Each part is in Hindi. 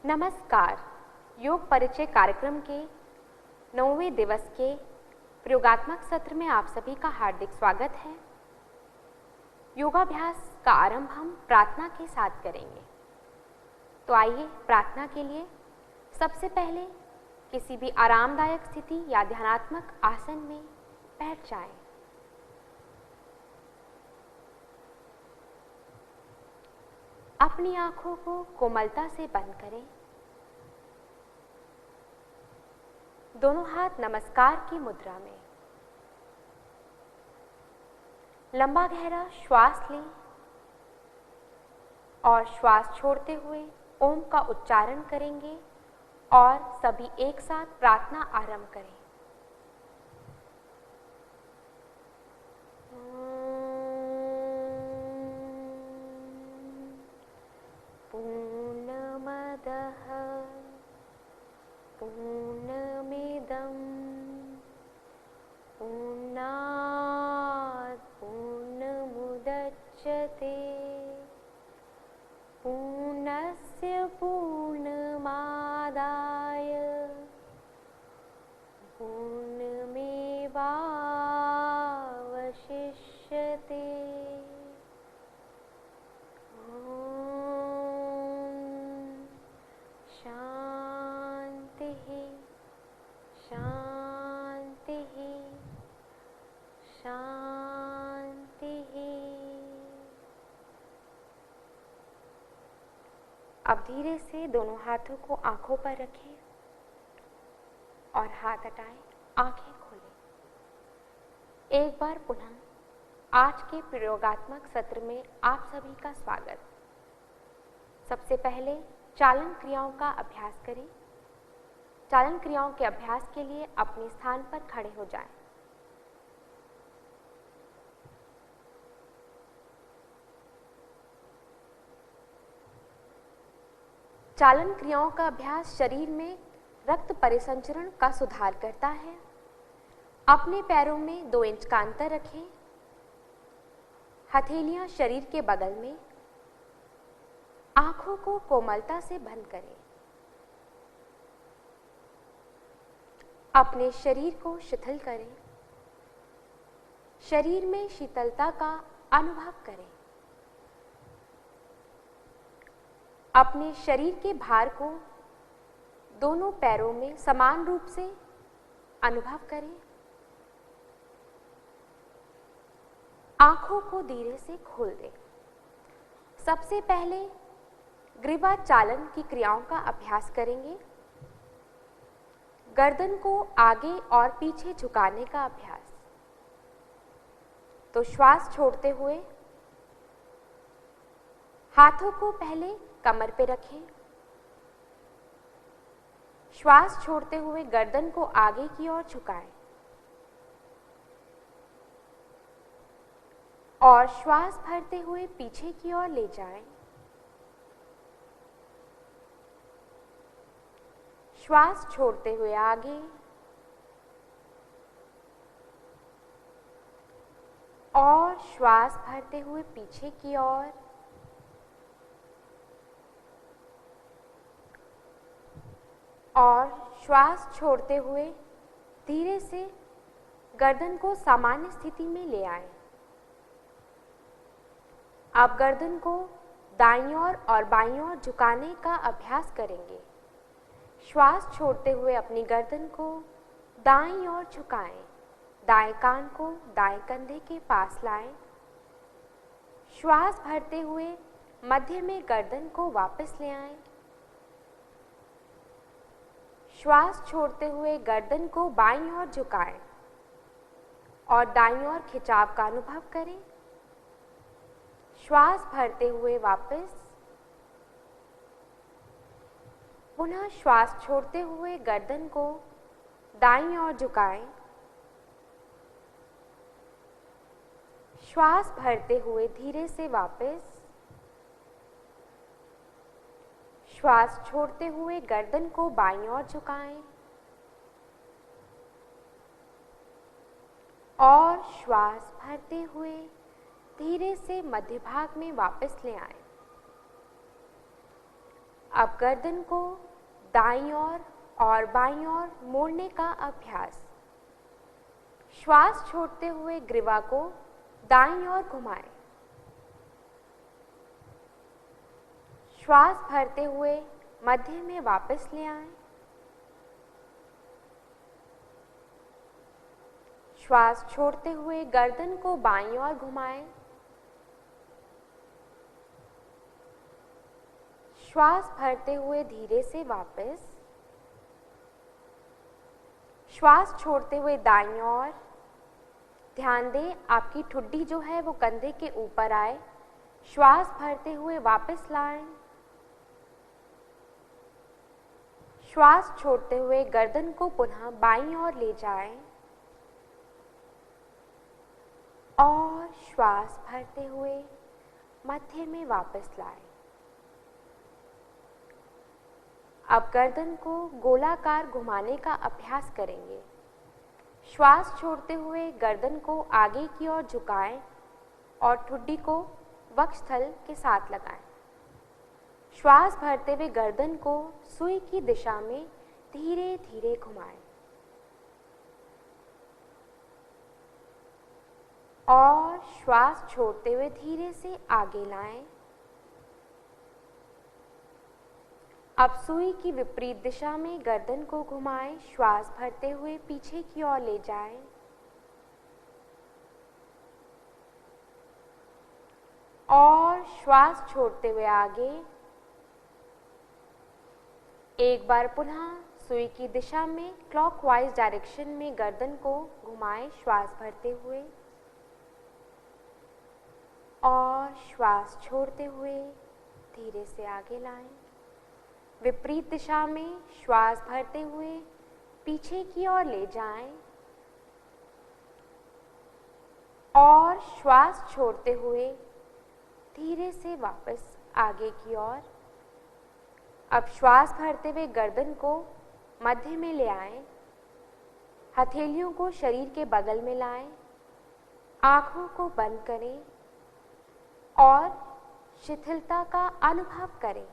नमस्कार। योग परिचय कार्यक्रम के 9वें दिवस के प्रयोगात्मक सत्र में आप सभी का हार्दिक स्वागत है। योगाभ्यास का आरंभ हम प्रार्थना के साथ करेंगे। तो आइए प्रार्थना के लिए सबसे पहले किसी भी आरामदायक स्थिति या ध्यानात्मक आसन में बैठ जाएं। अपनी आंखों को कोमलता से बंद करें। दोनों हाथ नमस्कार की मुद्रा में। लंबा गहरा श्वास लें और श्वास छोड़ते हुए ओम का उच्चारण करेंगे और सभी एक साथ प्रार्थना आरंभ करें। पूर्णमदः पूर्णमिदं पूर्णात् पूर्णमुदच्यते पूर्णस्य पूर्णमादाय पूर्णमेवावशिष्यते। अब धीरे से दोनों हाथों को आंखों पर रखें और हाथ हटाएं, आंखें खोलें। एक बार पुनः आज के प्रयोगात्मक सत्र में आप सभी का स्वागत। सबसे पहले चालन क्रियाओं का अभ्यास करें। चालन क्रियाओं के अभ्यास के लिए अपने स्थान पर खड़े हो जाएं। चालन क्रियाओं का अभ्यास शरीर में रक्त परिसंचरण का सुधार करता है। अपने पैरों में 2 इंच का अंतर रखें। हथेलियां शरीर के बगल में। आंखों को कोमलता से बंद करें। अपने शरीर को शिथिल करें। शरीर में शीतलता का अनुभव करें। अपने शरीर के भार को दोनों पैरों में समान रूप से अनुभव करें। आंखों को धीरे से खोल दें। सबसे पहले ग्रीवा चालन की क्रियाओं का अभ्यास करेंगे। गर्दन को आगे और पीछे झुकाने का अभ्यास। तो श्वास छोड़ते हुए हाथों को पहले कमर पे रखें। श्वास छोड़ते हुए गर्दन को आगे की ओर झुकाएं और श्वास भरते हुए पीछे की ओर ले जाएं। श्वास छोड़ते हुए आगे और श्वास भरते हुए पीछे की ओर और श्वास छोड़ते हुए धीरे से गर्दन को सामान्य स्थिति में ले आएं। आप गर्दन को दाईं ओर और बाईं ओर झुकाने का अभ्यास करेंगे। श्वास छोड़ते हुए अपनी गर्दन को दाईं ओर झुकाएं। दाएं कान को दाएं कंधे के पास लाएं। श्वास भरते हुए मध्य में गर्दन को वापस ले आएं। श्वास छोड़ते हुए गर्दन को बाईं ओर झुकाएं और दाईं ओर खिंचाव का अनुभव करें। श्वास भरते हुए वापस। पुनः श्वास छोड़ते हुए गर्दन को दाईं ओर झुकाएं। श्वास भरते हुए धीरे से वापस। श्वास छोड़ते हुए गर्दन को बाईं ओर झुकाएं और श्वास भरते हुए धीरे से मध्य भाग में वापस ले आएं। अब गर्दन को दाईं ओर और बाईं ओर मोड़ने का अभ्यास। श्वास छोड़ते हुए ग्रीवा को दाईं ओर घुमाएं। श्वास भरते हुए मध्य में वापस ले आएं। श्वास छोड़ते हुए गर्दन को बाईं ओर घुमाएं। श्वास भरते हुए धीरे से वापस। श्वास छोड़ते हुए दाईं ओर। ध्यान दें आपकी ठुड्डी जो है वो कंधे के ऊपर आए। श्वास भरते हुए वापस लाएं। श्वास छोड़ते हुए गर्दन को पुनः बाईं ओर ले जाएं और श्वास भरते हुए मध्य में वापस लाएं। अब गर्दन को गोलाकार घुमाने का अभ्यास करेंगे। श्वास छोड़ते हुए गर्दन को आगे की ओर झुकाएं और ठुड्डी को वक्षस्थल के साथ लगाएं। श्वास भरते हुए गर्दन को सुई की दिशा में धीरे धीरे घुमाएं और श्वास छोड़ते हुए धीरे से आगे लाएं। अब सुई की विपरीत दिशा में गर्दन को घुमाएं। श्वास भरते हुए पीछे की ओर ले जाएं और श्वास छोड़ते हुए आगे। एक बार पुनः सुई की दिशा में क्लॉकवाइज डायरेक्शन में गर्दन को घुमाएं। श्वास भरते हुए और श्वास छोड़ते हुए धीरे से आगे लाएं। विपरीत दिशा में श्वास भरते हुए पीछे की ओर ले जाएं और श्वास छोड़ते हुए धीरे से वापस आगे की ओर। अब श्वास भरते हुए गर्दन को मध्य में ले आएं। हथेलियों को शरीर के बगल में लाएं। आंखों को बंद करें और शिथिलता का अनुभव करें।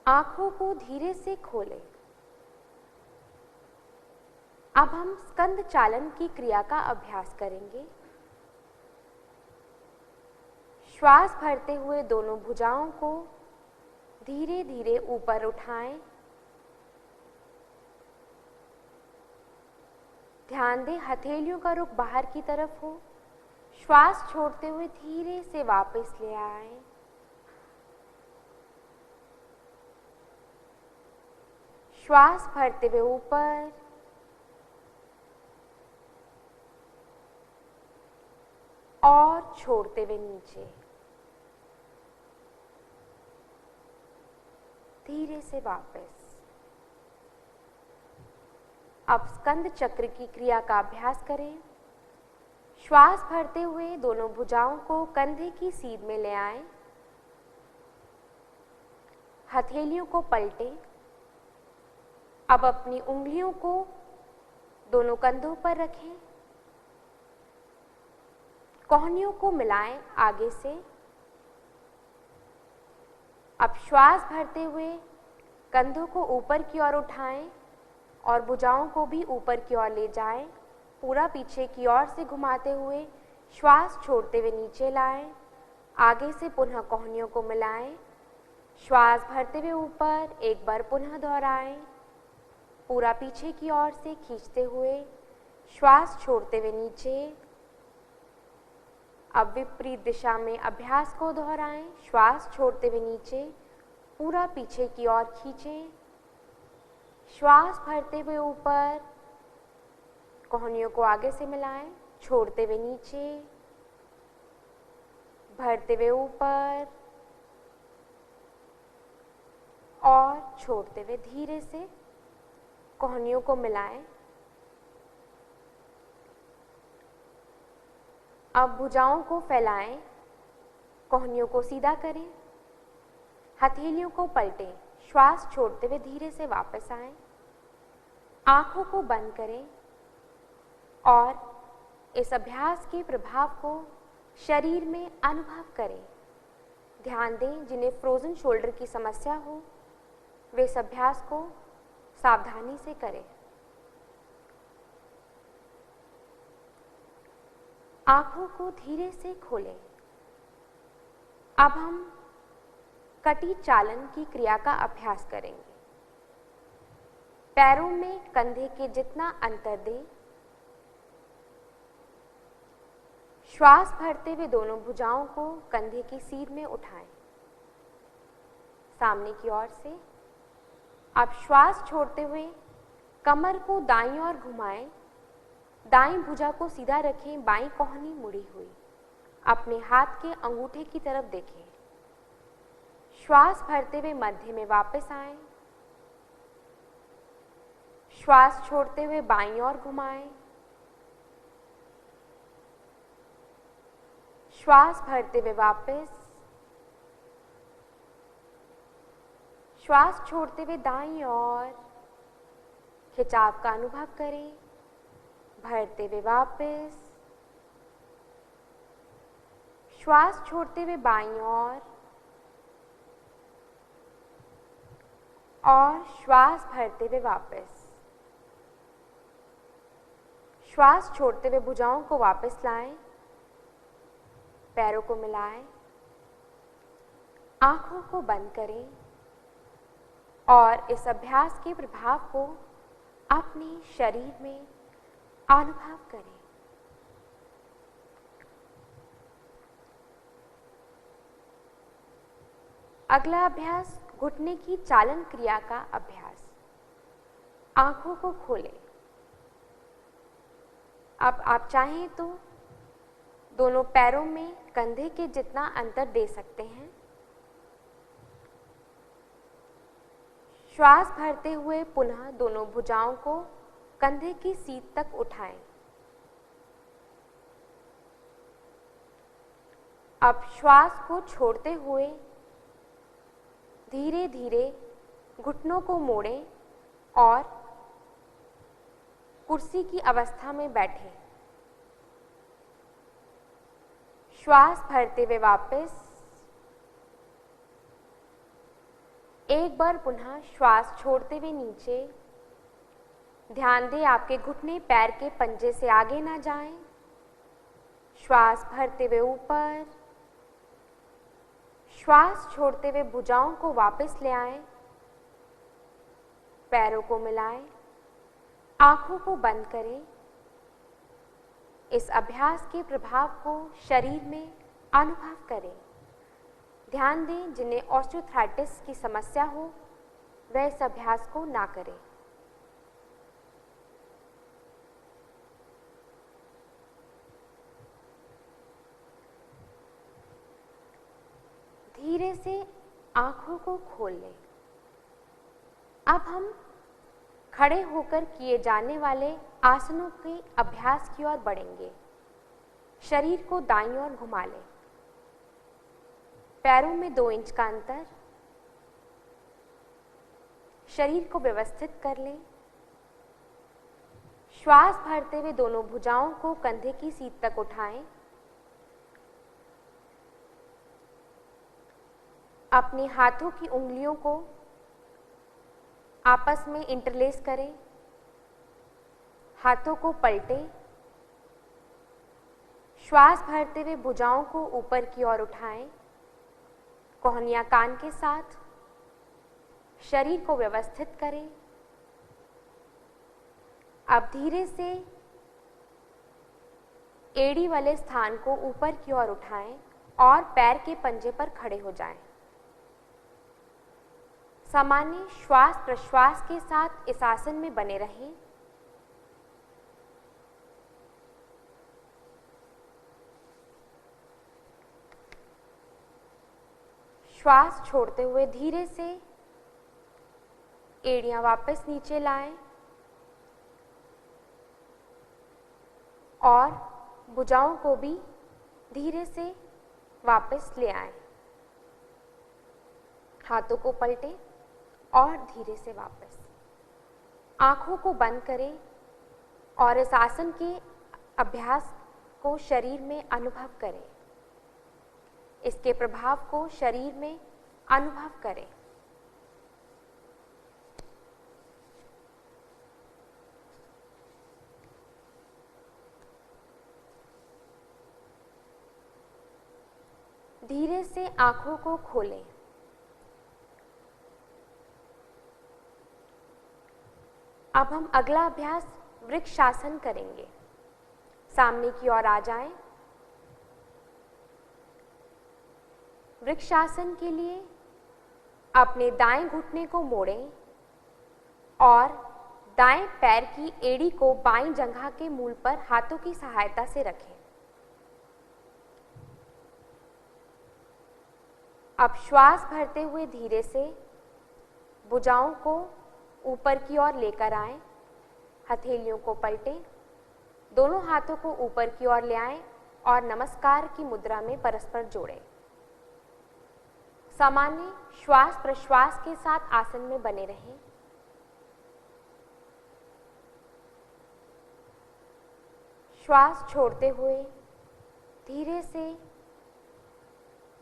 आंखों को धीरे से खोलें। अब हम स्कंद चालन की क्रिया का अभ्यास करेंगे। श्वास भरते हुए दोनों भुजाओं को धीरे धीरे ऊपर उठाएं। ध्यान दें हथेलियों का रुख बाहर की तरफ हो। श्वास छोड़ते हुए धीरे से वापस ले आएं। श्वास भरते हुए ऊपर और छोड़ते हुए नीचे। धीरे से वापस। अब स्कंद चक्र की क्रिया का अभ्यास करें। श्वास भरते हुए दोनों भुजाओं को कंधे की सीध में ले आएं। हथेलियों को पलटें। अब अपनी उंगलियों को दोनों कंधों पर रखें। कोहनियों को मिलाएं आगे से। अब श्वास भरते हुए कंधों को ऊपर की ओर उठाएं और भुजाओं को भी ऊपर की ओर ले जाएं। पूरा पीछे की ओर से घुमाते हुए श्वास छोड़ते हुए नीचे लाएं। आगे से पुनः कोहनियों को मिलाएं। श्वास भरते हुए ऊपर एक बार पुनः दोहराएं। पूरा पीछे की ओर से खींचते हुए श्वास छोड़ते हुए नीचे। अब विपरीत दिशा में अभ्यास को दोहराएं। श्वास छोड़ते हुए नीचे, पूरा पीछे की ओर खींचें। श्वास भरते हुए ऊपर, कोहनियों को आगे से मिलाएं, छोड़ते हुए नीचे, भरते हुए ऊपर और छोड़ते हुए धीरे से कोहनियों को मिलाएं। अब भुजाओं को फैलाएं, कोहनियों को सीधा करें, हथेलियों को पलटें, श्वास छोड़ते हुए धीरे से वापस आएं। आंखों को बंद करें और इस अभ्यास के प्रभाव को शरीर में अनुभव करें। ध्यान दें, जिन्हें फ्रोजन शोल्डर की समस्या हो वे इस अभ्यास को सावधानी से करें। आंखों को धीरे से खोलें। अब हम कटी चालन की क्रिया का अभ्यास करेंगे। पैरों में कंधे के जितना अंतर दें। श्वास भरते हुए दोनों भुजाओं को कंधे की सीध में उठाएं, सामने की ओर से। अब श्वास छोड़ते हुए कमर को दाईं ओर घुमाएं। दाईं भुजा को सीधा रखें, बाईं कोहनी मुड़ी हुई। अपने हाथ के अंगूठे की तरफ देखें। श्वास भरते हुए मध्य में वापस आएं। श्वास छोड़ते हुए बाईं ओर घुमाएं। श्वास भरते हुए वापस। श्वास छोड़ते हुए दाईं ओर। खिंचाव का अनुभव करें। भरते हुए वापस। श्वास छोड़ते हुए बाईं ओर और श्वास भरते हुए वापस। श्वास छोड़ते हुए भुजाओं को वापस लाएं। पैरों को मिलाएं। आंखों को बंद करें और इस अभ्यास के प्रभाव को अपने शरीर में अनुभव करें। अगला अभ्यास घुटने की चालन क्रिया का अभ्यास। आंखों को खोलें। अब आप चाहें तो दोनों पैरों में कंधे के जितना अंतर दे सकते हैं। श्वास भरते हुए पुनः दोनों भुजाओं को कंधे की सीध तक उठाएं। अब श्वास को छोड़ते हुए धीरे धीरे घुटनों को मोड़ें और कुर्सी की अवस्था में बैठें। श्वास भरते हुए वापस। एक बार पुनः श्वास छोड़ते हुए नीचे। ध्यान दें, आपके घुटने पैर के पंजे से आगे ना जाएं। श्वास भरते हुए ऊपर। श्वास छोड़ते हुए भुजाओं को वापस ले आएं। पैरों को मिलाएं। आंखों को बंद करें। इस अभ्यास के प्रभाव को शरीर में अनुभव करें। ध्यान दें, जिन्हें ऑस्टियोआर्थराइटिस की समस्या हो वह इस अभ्यास को ना करें। धीरे से आंखों को खोल लें। अब हम खड़े होकर किए जाने वाले आसनों के अभ्यास की ओर बढ़ेंगे। शरीर को दाईं ओर घुमा लें। पैरों में 2 इंच का अंतर। शरीर को व्यवस्थित कर लें। श्वास भरते हुए दोनों भुजाओं को कंधे की सीध तक उठाएं। अपने हाथों की उंगलियों को आपस में इंटरलेस करें। हाथों को पलटें। श्वास भरते हुए भुजाओं को ऊपर की ओर उठाएं। कोहनियां कान के साथ। शरीर को व्यवस्थित करें। अब धीरे से एड़ी वाले स्थान को ऊपर की ओर उठाएं और पैर के पंजे पर खड़े हो जाएं। सामान्य श्वास प्रश्वास के साथ इस आसन में बने रहें। श्वास छोड़ते हुए धीरे से एड़ियां वापस नीचे लाएं और भुजाओं को भी धीरे से वापस ले आएं। हाथों को पलटें और धीरे से वापस। आंखों को बंद करें और इस आसन के अभ्यास को शरीर में अनुभव करें। इसके प्रभाव को शरीर में अनुभव करें। धीरे से आंखों को खोलें। अब हम अगला अभ्यास वृक्षासन करेंगे। सामने की ओर आ जाएं। वृक्षासन के लिए अपने दाएं घुटने को मोड़ें और दाएं पैर की एड़ी को बाईं जंघा के मूल पर हाथों की सहायता से रखें। अब श्वास भरते हुए धीरे से भुजाओं को ऊपर की ओर लेकर आएं। हथेलियों को पलटें, दोनों हाथों को ऊपर की ओर ले आएं और नमस्कार की मुद्रा में परस्पर जोड़ें। सामान्य श्वास प्रश्वास के साथ आसन में बने रहें। श्वास छोड़ते हुए धीरे से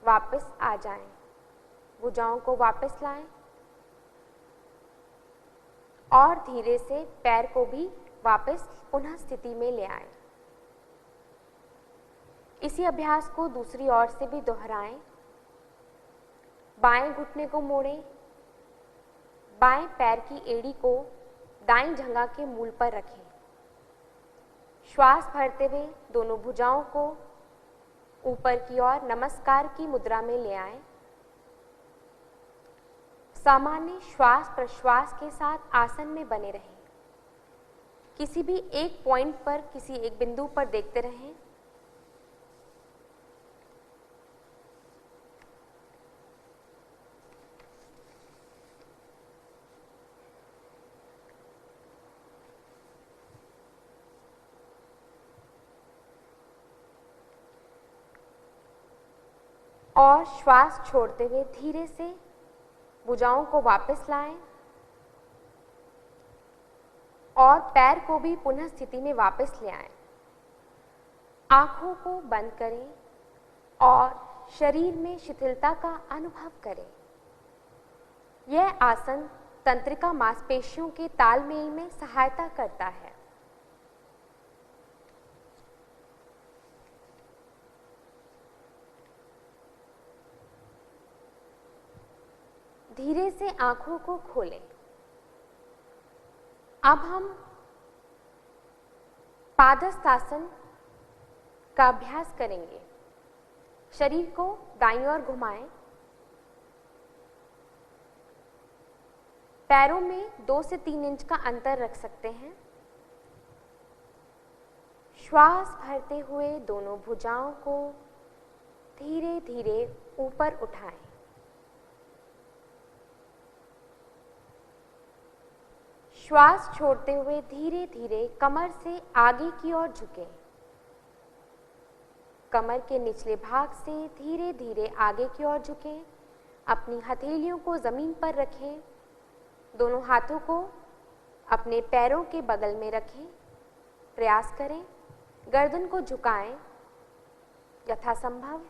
वापस आ जाएं। भुजाओं को वापस लाएं और धीरे से पैर को भी वापस पुनः स्थिति में ले आएं। इसी अभ्यास को दूसरी ओर से भी दोहराएं। बाएं घुटने को मोड़ें, बाएं पैर की एड़ी को दाईं जंघा के मूल पर रखें। श्वास भरते हुए दोनों भुजाओं को ऊपर की ओर नमस्कार की मुद्रा में ले आएं। सामान्य श्वास प्रश्वास के साथ आसन में बने रहें। किसी भी एक पॉइंट पर, किसी एक बिंदु पर देखते रहें। और श्वास छोड़ते हुए धीरे से भुजाओं को वापस लाएं और पैर को भी पुनः स्थिति में वापस ले आएं। आंखों को बंद करें और शरीर में शिथिलता का अनुभव करें। यह आसन तंत्रिका मांसपेशियों के तालमेल में सहायता करता है। धीरे से आंखों को खोलें। अब हम पादहस्तासन का अभ्यास करेंगे। शरीर को दाईं ओर घुमाएं। पैरों में 2 से 3 इंच का अंतर रख सकते हैं। श्वास भरते हुए दोनों भुजाओं को धीरे धीरे ऊपर उठाएं। श्वास छोड़ते हुए धीरे धीरे कमर से आगे की ओर झुकें। कमर के निचले भाग से धीरे धीरे आगे की ओर झुकें। अपनी हथेलियों को जमीन पर रखें। दोनों हाथों को अपने पैरों के बगल में रखें। प्रयास करें, गर्दन को झुकाएं यथासंभव।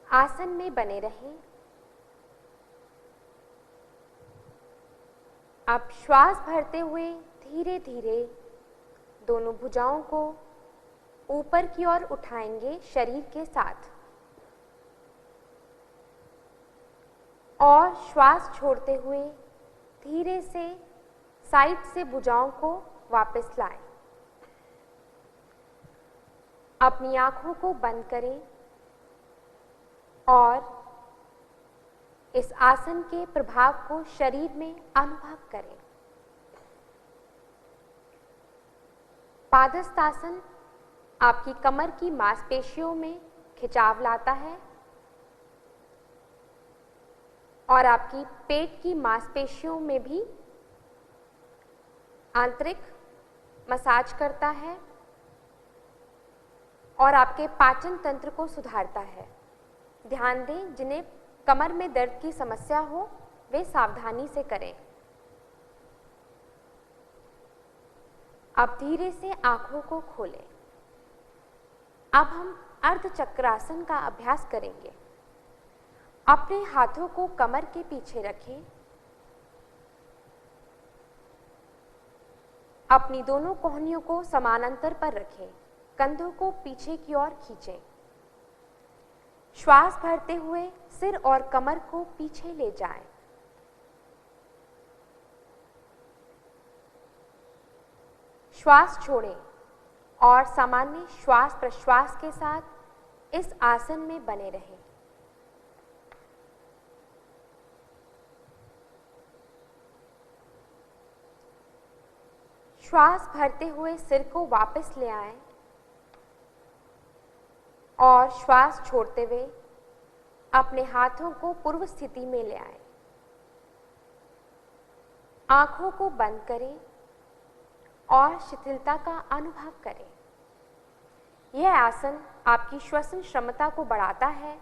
आसन में बने रहें। अब श्वास भरते हुए धीरे धीरे दोनों भुजाओं को ऊपर की ओर उठाएंगे शरीर के साथ और श्वास छोड़ते हुए धीरे से साइड से भुजाओं को वापस लाएं। अपनी आंखों को बंद करें और इस आसन के प्रभाव को शरीर में अनुभव करें। पादहस्तासन आपकी कमर की मांसपेशियों में खिंचाव लाता है और आपकी पेट की मांसपेशियों में भी आंतरिक मसाज करता है और आपके पाचन तंत्र को सुधारता है। ध्यान दें, जिन्हें कमर में दर्द की समस्या हो वे सावधानी से करें। अब धीरे से आंखों को खोलें। अब हम अर्धचक्रासन का अभ्यास करेंगे। अपने हाथों को कमर के पीछे रखें। अपनी दोनों कोहनियों को समानांतर पर रखें। कंधों को पीछे की ओर खींचें। श्वास भरते हुए सिर और कमर को पीछे ले जाएं। श्वास छोड़ें और सामान्य श्वास प्रश्वास के साथ इस आसन में बने रहें। श्वास भरते हुए सिर को वापस ले आएं और श्वास छोड़ते हुए अपने हाथों को पूर्व स्थिति में ले आएं। आंखों को बंद करें और शिथिलता का अनुभव करें। यह आसन आपकी श्वसन क्षमता को बढ़ाता है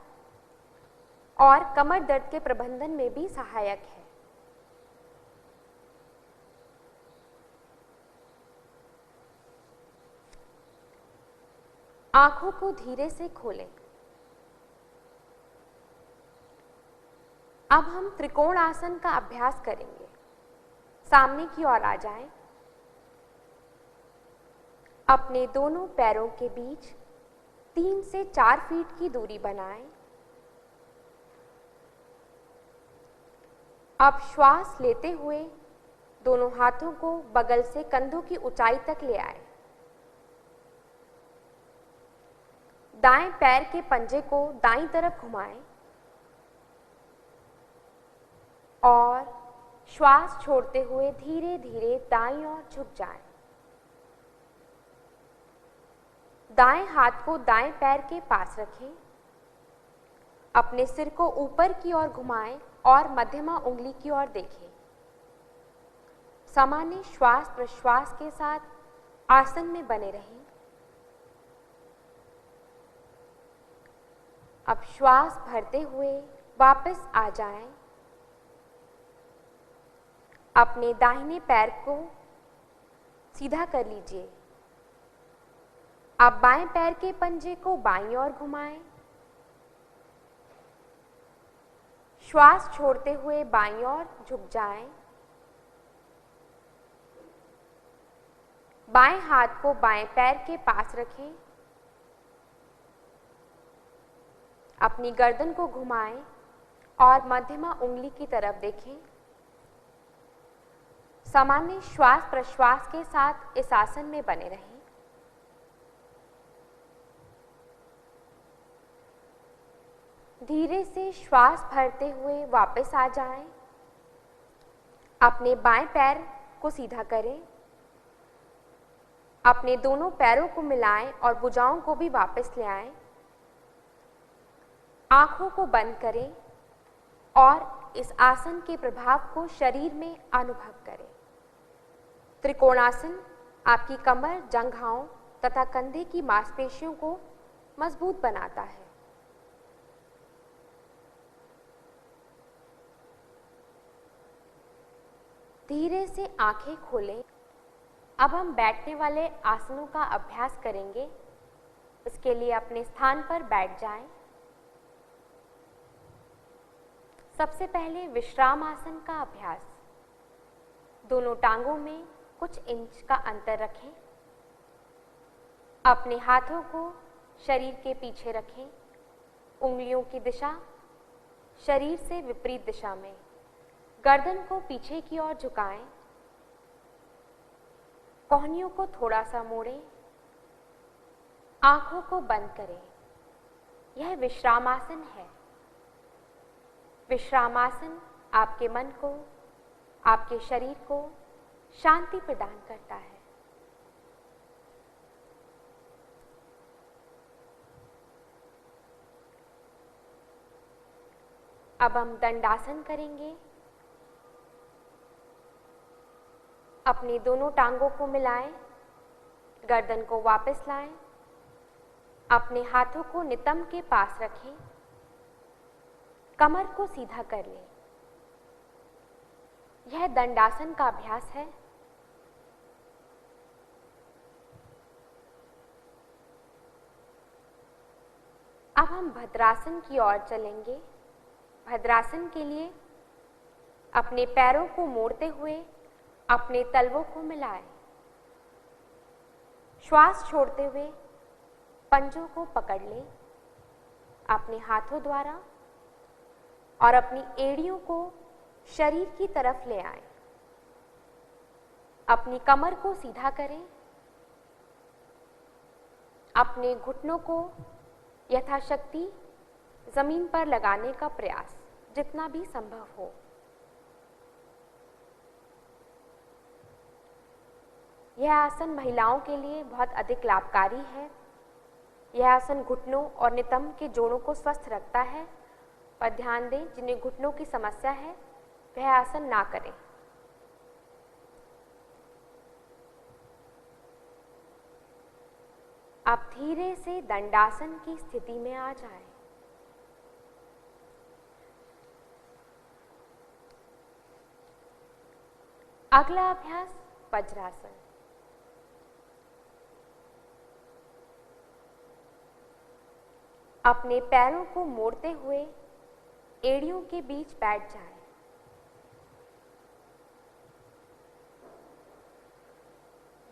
और कमर दर्द के प्रबंधन में भी सहायक है। आंखों को धीरे से खोलें। अब हम त्रिकोण आसन का अभ्यास करेंगे। सामने की ओर आ जाएं। अपने दोनों पैरों के बीच 3 से 4 फीट की दूरी बनाएं। अब श्वास लेते हुए दोनों हाथों को बगल से कंधों की ऊंचाई तक ले आएं। दाएं पैर के पंजे को दाईं तरफ घुमाएं और श्वास छोड़ते हुए धीरे धीरे दाईं ओर झुक जाएं। दाएं हाथ को दाएं पैर के पास रखें। अपने सिर को ऊपर की ओर घुमाएं और मध्यमा उंगली की ओर देखें। सामान्य श्वास प्रश्वास के साथ आसन में बने रहें। अब श्वास भरते हुए वापस आ जाएं। अपने दाहिने पैर को सीधा कर लीजिए। अब बाएं पैर के पंजे को बाईं ओर घुमाएं। श्वास छोड़ते हुए बाईं ओर झुक जाएं। बाएं हाथ को बाएं पैर के पास रखें। अपनी गर्दन को घुमाएं और मध्यमा उंगली की तरफ देखें। सामान्य श्वास प्रश्वास के साथ इस आसन में बने रहें। धीरे से श्वास भरते हुए वापस आ जाएं। अपने बाएं पैर को सीधा करें। अपने दोनों पैरों को मिलाएं और भुजाओं को भी वापस ले आएं। आंखों को बंद करें और इस आसन के प्रभाव को शरीर में अनुभव करें। त्रिकोणासन आपकी कमर, जंघाओं तथा कंधे की मांसपेशियों को मजबूत बनाता है। धीरे से आंखें खोलें। अब हम बैठने वाले आसनों का अभ्यास करेंगे। इसके लिए अपने स्थान पर बैठ जाएं। सबसे पहले विश्राम आसन का अभ्यास। दोनों टांगों में कुछ इंच का अंतर रखें। अपने हाथों को शरीर के पीछे रखें। उंगलियों की दिशा शरीर से विपरीत दिशा में। गर्दन को पीछे की ओर झुकाएं। कोहनियों को थोड़ा सा मोड़ें। आंखों को बंद करें। यह विश्रामासन है। विश्रामासन आपके मन को, आपके शरीर को शांति प्रदान करता है। अब हम दंडासन करेंगे। अपनी दोनों टांगों को मिलाएं, गर्दन को वापस लाएं, अपने हाथों को नितंब के पास रखें, कमर को सीधा कर लें। यह दंडासन का अभ्यास है। अब हम भद्रासन की ओर चलेंगे। भद्रासन के लिए अपने पैरों को मोड़ते हुए अपने तलवों को मिलाएं। श्वास छोड़ते हुए पंजों को पकड़ लें अपने हाथों द्वारा और अपनी एड़ियों को शरीर की तरफ ले आएं। अपनी कमर को सीधा करें। अपने घुटनों को यथाशक्ति जमीन पर लगाने का प्रयास जितना भी संभव हो। यह आसन महिलाओं के लिए बहुत अधिक लाभकारी है। यह आसन घुटनों और नितंब के जोड़ों को स्वस्थ रखता है, पर ध्यान दें जिन्हें घुटनों की समस्या है वह आसन ना करें। आप धीरे से दंडासन की स्थिति में आ जाएं। अगला अभ्यास वज्रासन। अपने पैरों को मोड़ते हुए एड़ियों के बीच बैठ जाएं।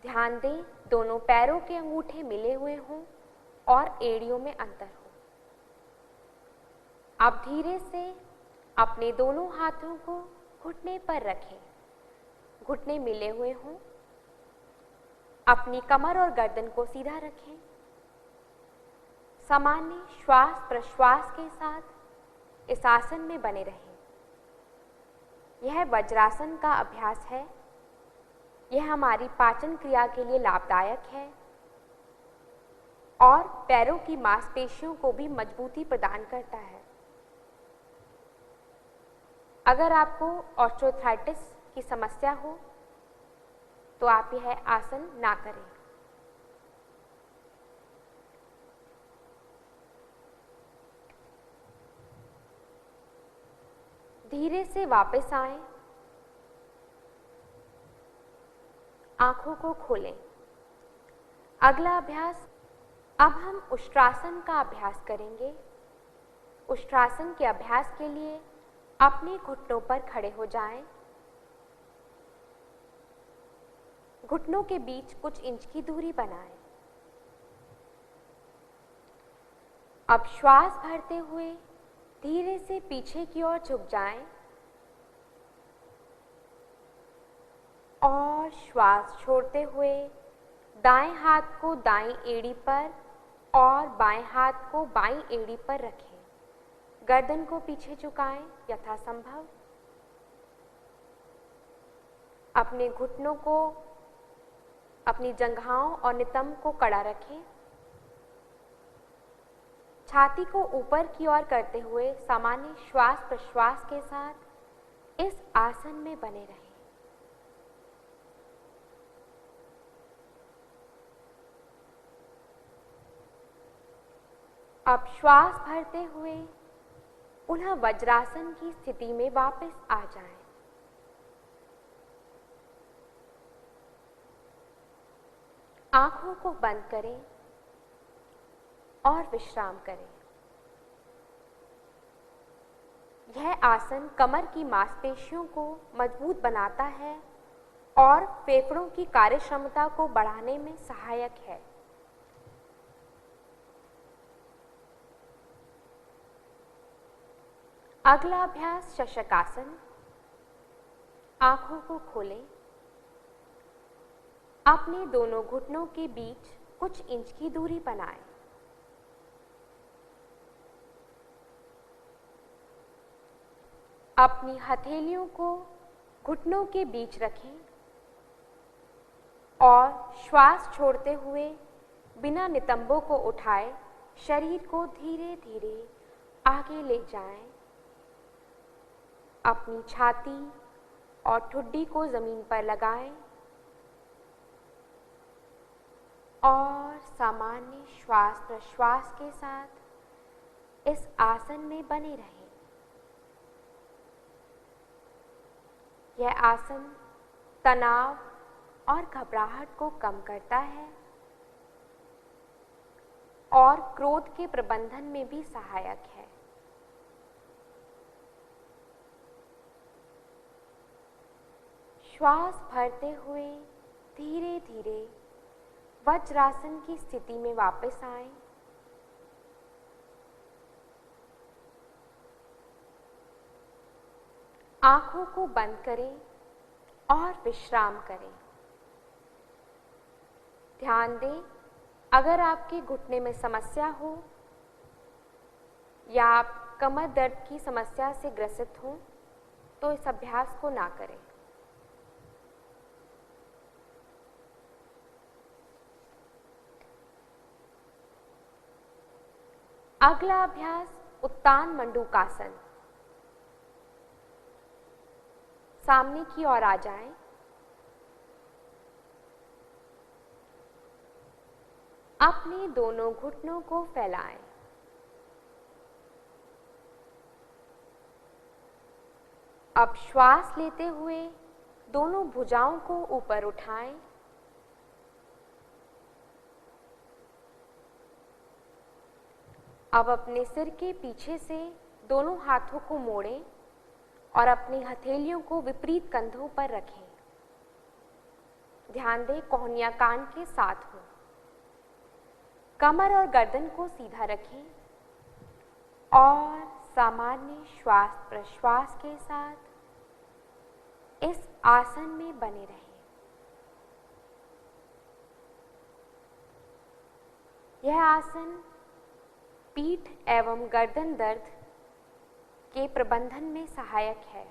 ध्यान दें दोनों पैरों के अंगूठे मिले हुए हों और एड़ियों में अंतर हो। आप धीरे से अपने दोनों हाथों को घुटने पर रखें। घुटने मिले हुए हों। अपनी कमर और गर्दन को सीधा रखें। सामान्य श्वास प्रश्वास के साथ इस आसन में बने रहें। यह वज्रासन का अभ्यास है। यह हमारी पाचन क्रिया के लिए लाभदायक है और पैरों की मांसपेशियों को भी मजबूती प्रदान करता है। अगर आपको ऑस्टियोआर्थराइटिस की समस्या हो तो आप यह आसन ना करें। धीरे से वापस आएं। आंखों को खोलें। अगला अभ्यास, अब हम उष्ट्रासन का अभ्यास करेंगे। उष्ट्रासन के अभ्यास के लिए अपने घुटनों पर खड़े हो जाएं। घुटनों के बीच कुछ इंच की दूरी बनाएं। अब श्वास भरते हुए धीरे से पीछे की ओर झुक जाएं और श्वास छोड़ते हुए दाएं हाथ को दाईं एड़ी पर और बाएं हाथ को बाईं एड़ी पर रखें। गर्दन को पीछे झुकाएं यथासंभव। अपने घुटनों को, अपनी जंघाओं और नितंब को कड़ा रखें। छाती को ऊपर की ओर करते हुए सामान्य श्वास प्रश्वास के साथ इस आसन में बने रहें। अब श्वास भरते हुए पुनः वज्रासन की स्थिति में वापस आ जाएं। आंखों को बंद करें और विश्राम करें। यह आसन कमर की मांसपेशियों को मजबूत बनाता है और फेफड़ों की कार्यक्षमता को बढ़ाने में सहायक है। अगला अभ्यास शशकासन। आंखों को खोलें। अपने दोनों घुटनों के बीच कुछ इंच की दूरी बनाएं। अपनी हथेलियों को घुटनों के बीच रखें और श्वास छोड़ते हुए बिना नितंबों को उठाए शरीर को धीरे धीरे आगे ले जाएं। अपनी छाती और ठुड्डी को जमीन पर लगाएं और सामान्य श्वास प्रश्वास के साथ इस आसन में बने रहें। यह आसन तनाव और घबराहट को कम करता है और क्रोध के प्रबंधन में भी सहायक है। श्वास भरते हुए धीरे धीरे वज्रासन की स्थिति में वापस आएं। आंखों को बंद करें और विश्राम करें। ध्यान दें, अगर आपके घुटने में समस्या हो या आप कमर दर्द की समस्या से ग्रसित हों तो इस अभ्यास को ना करें। अगला अभ्यास उत्तान मंडूकासन। सामने की ओर आ जाएं। अपने दोनों घुटनों को फैलाएं। अब श्वास लेते हुए दोनों भुजाओं को ऊपर उठाएं। अब अपने सिर के पीछे से दोनों हाथों को मोड़ें और अपनी हथेलियों को विपरीत कंधों पर रखें। ध्यान दें, कोहनियां कान के साथ हो। कमर और गर्दन को सीधा रखें और सामान्य श्वास प्रश्वास के साथ इस आसन में बने रहें। यह आसन पीठ एवं गर्दन दर्द के प्रबंधन में सहायक है।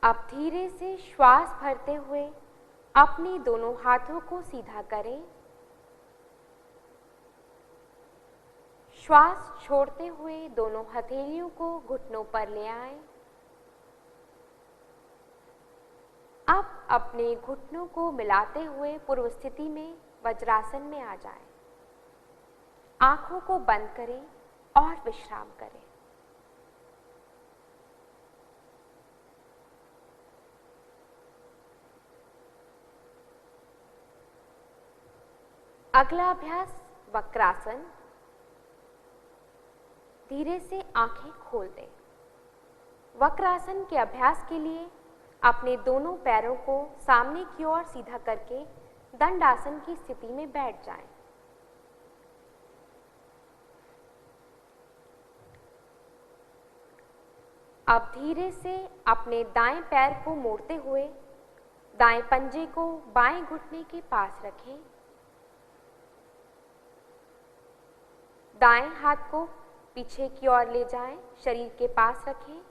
अब धीरे से श्वास भरते हुए अपने दोनों हाथों को सीधा करें। श्वास छोड़ते हुए दोनों हथेलियों को घुटनों पर ले आएं। अब अपने घुटनों को मिलाते हुए पूर्व स्थिति में वज्रासन में आ जाएं। आंखों को बंद करें और विश्राम करें। अगला अभ्यास वक्रासन। धीरे से आंखें खोल दें। वक्रासन के अभ्यास के लिए अपने दोनों पैरों को सामने की ओर सीधा करके दंडासन की स्थिति में बैठ जाएं। अब धीरे से अपने दाएं पैर को मोड़ते हुए दाएं पंजे को बाएं घुटने के पास रखें। दाएं हाथ को पीछे की ओर ले जाएं, शरीर के पास रखें।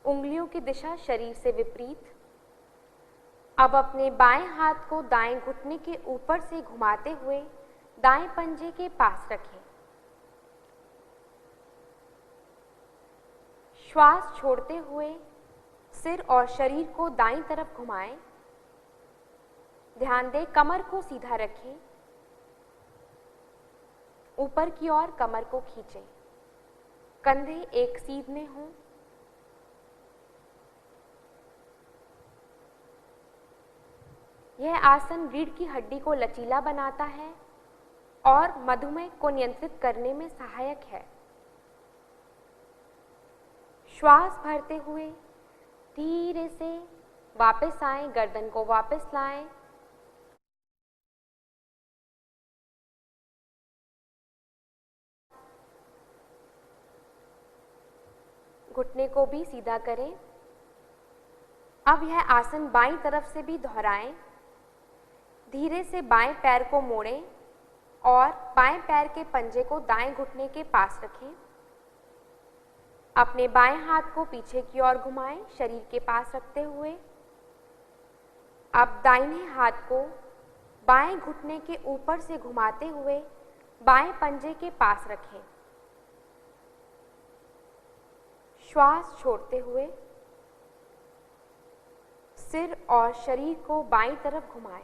उंगलियों की दिशा शरीर से विपरीत। अब अपने बाएं हाथ को दाएं घुटने के ऊपर से घुमाते हुए दाएं पंजे के पास रखें। श्वास छोड़ते हुए सिर और शरीर को दाईं तरफ घुमाएं। ध्यान दें, कमर को सीधा रखें। ऊपर की ओर कमर को खींचें। कंधे एक सीधे हों। यह आसन रीढ़ की हड्डी को लचीला बनाता है और मधुमेह को नियंत्रित करने में सहायक है। श्वास भरते हुए धीरे से वापस आएं, गर्दन को वापस लाएं। घुटने को भी सीधा करें। अब यह आसन बाईं तरफ से भी दोहराएं। धीरे से बाएं पैर को मोड़ें और बाएं पैर के पंजे को दाएं घुटने के पास रखें। अपने बाएं हाथ को पीछे की ओर घुमाएं, शरीर के पास रखते हुए। अब दाहिने हाथ को बाएं घुटने के ऊपर से घुमाते हुए बाएं पंजे के पास रखें। श्वास छोड़ते हुए सिर और शरीर को बाईं तरफ घुमाएं।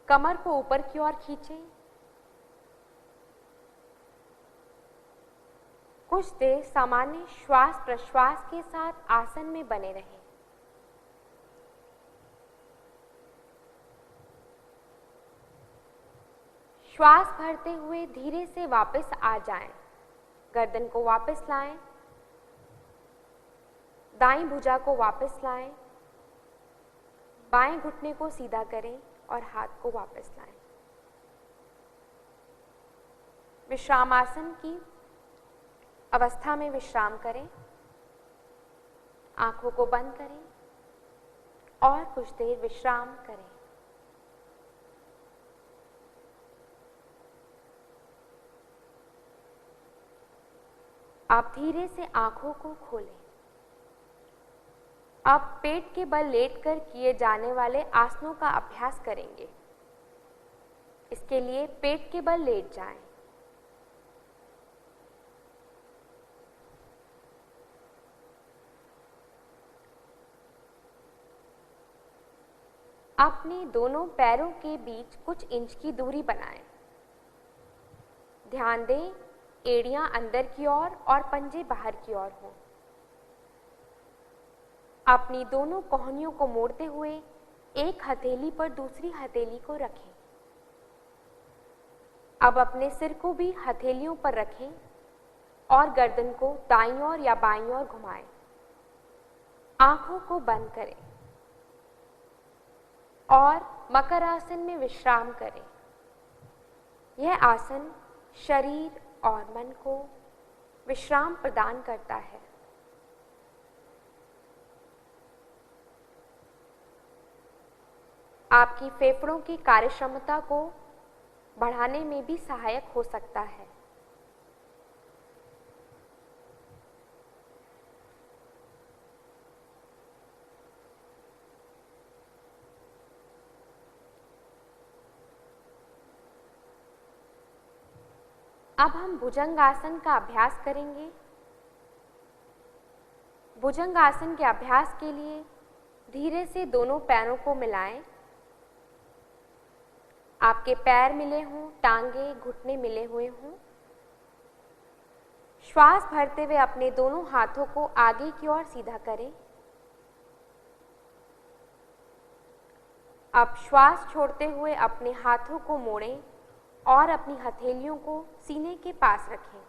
कमर को ऊपर की ओर खींचें। कुछ देर सामान्य श्वास प्रश्वास के साथ आसन में बने रहें। श्वास भरते हुए धीरे से वापस आ जाएं। गर्दन को वापस लाएं, दाईं भुजा को वापस लाएं, बाएं घुटने को सीधा करें और हाथ को वापस लाएं। विश्राम आसन की अवस्था में विश्राम करें, आंखों को बंद करें और कुछ देर विश्राम करें। आप धीरे से आंखों को खोलें। आप पेट के बल लेटकर किए जाने वाले आसनों का अभ्यास करेंगे। इसके लिए पेट के बल लेट जाएं। अपने दोनों पैरों के बीच कुछ इंच की दूरी बनाएं। ध्यान दें, एड़ियां अंदर की ओर और पंजे बाहर की ओर हों। अपनी दोनों कोहनियों को मोड़ते हुए एक हथेली पर दूसरी हथेली को रखें। अब अपने सिर को भी हथेलियों पर रखें और गर्दन को दाईं ओर या बाईं ओर घुमाएं। आंखों को बंद करें और मकर आसन में विश्राम करें। यह आसन शरीर और मन को विश्राम प्रदान करता है। आपकी फेफड़ों की कार्यक्षमता को बढ़ाने में भी सहायक हो सकता है। अब हम भुजंग आसन का अभ्यास करेंगे। भुजंग आसन के अभ्यास के लिए धीरे से दोनों पैरों को मिलाएं। आपके पैर मिले हों, टांगे घुटने मिले हुए हों। श्वास भरते हुए अपने दोनों हाथों को आगे की ओर सीधा करें। अब श्वास छोड़ते हुए अपने हाथों को मोड़ें और अपनी हथेलियों को सीने के पास रखें।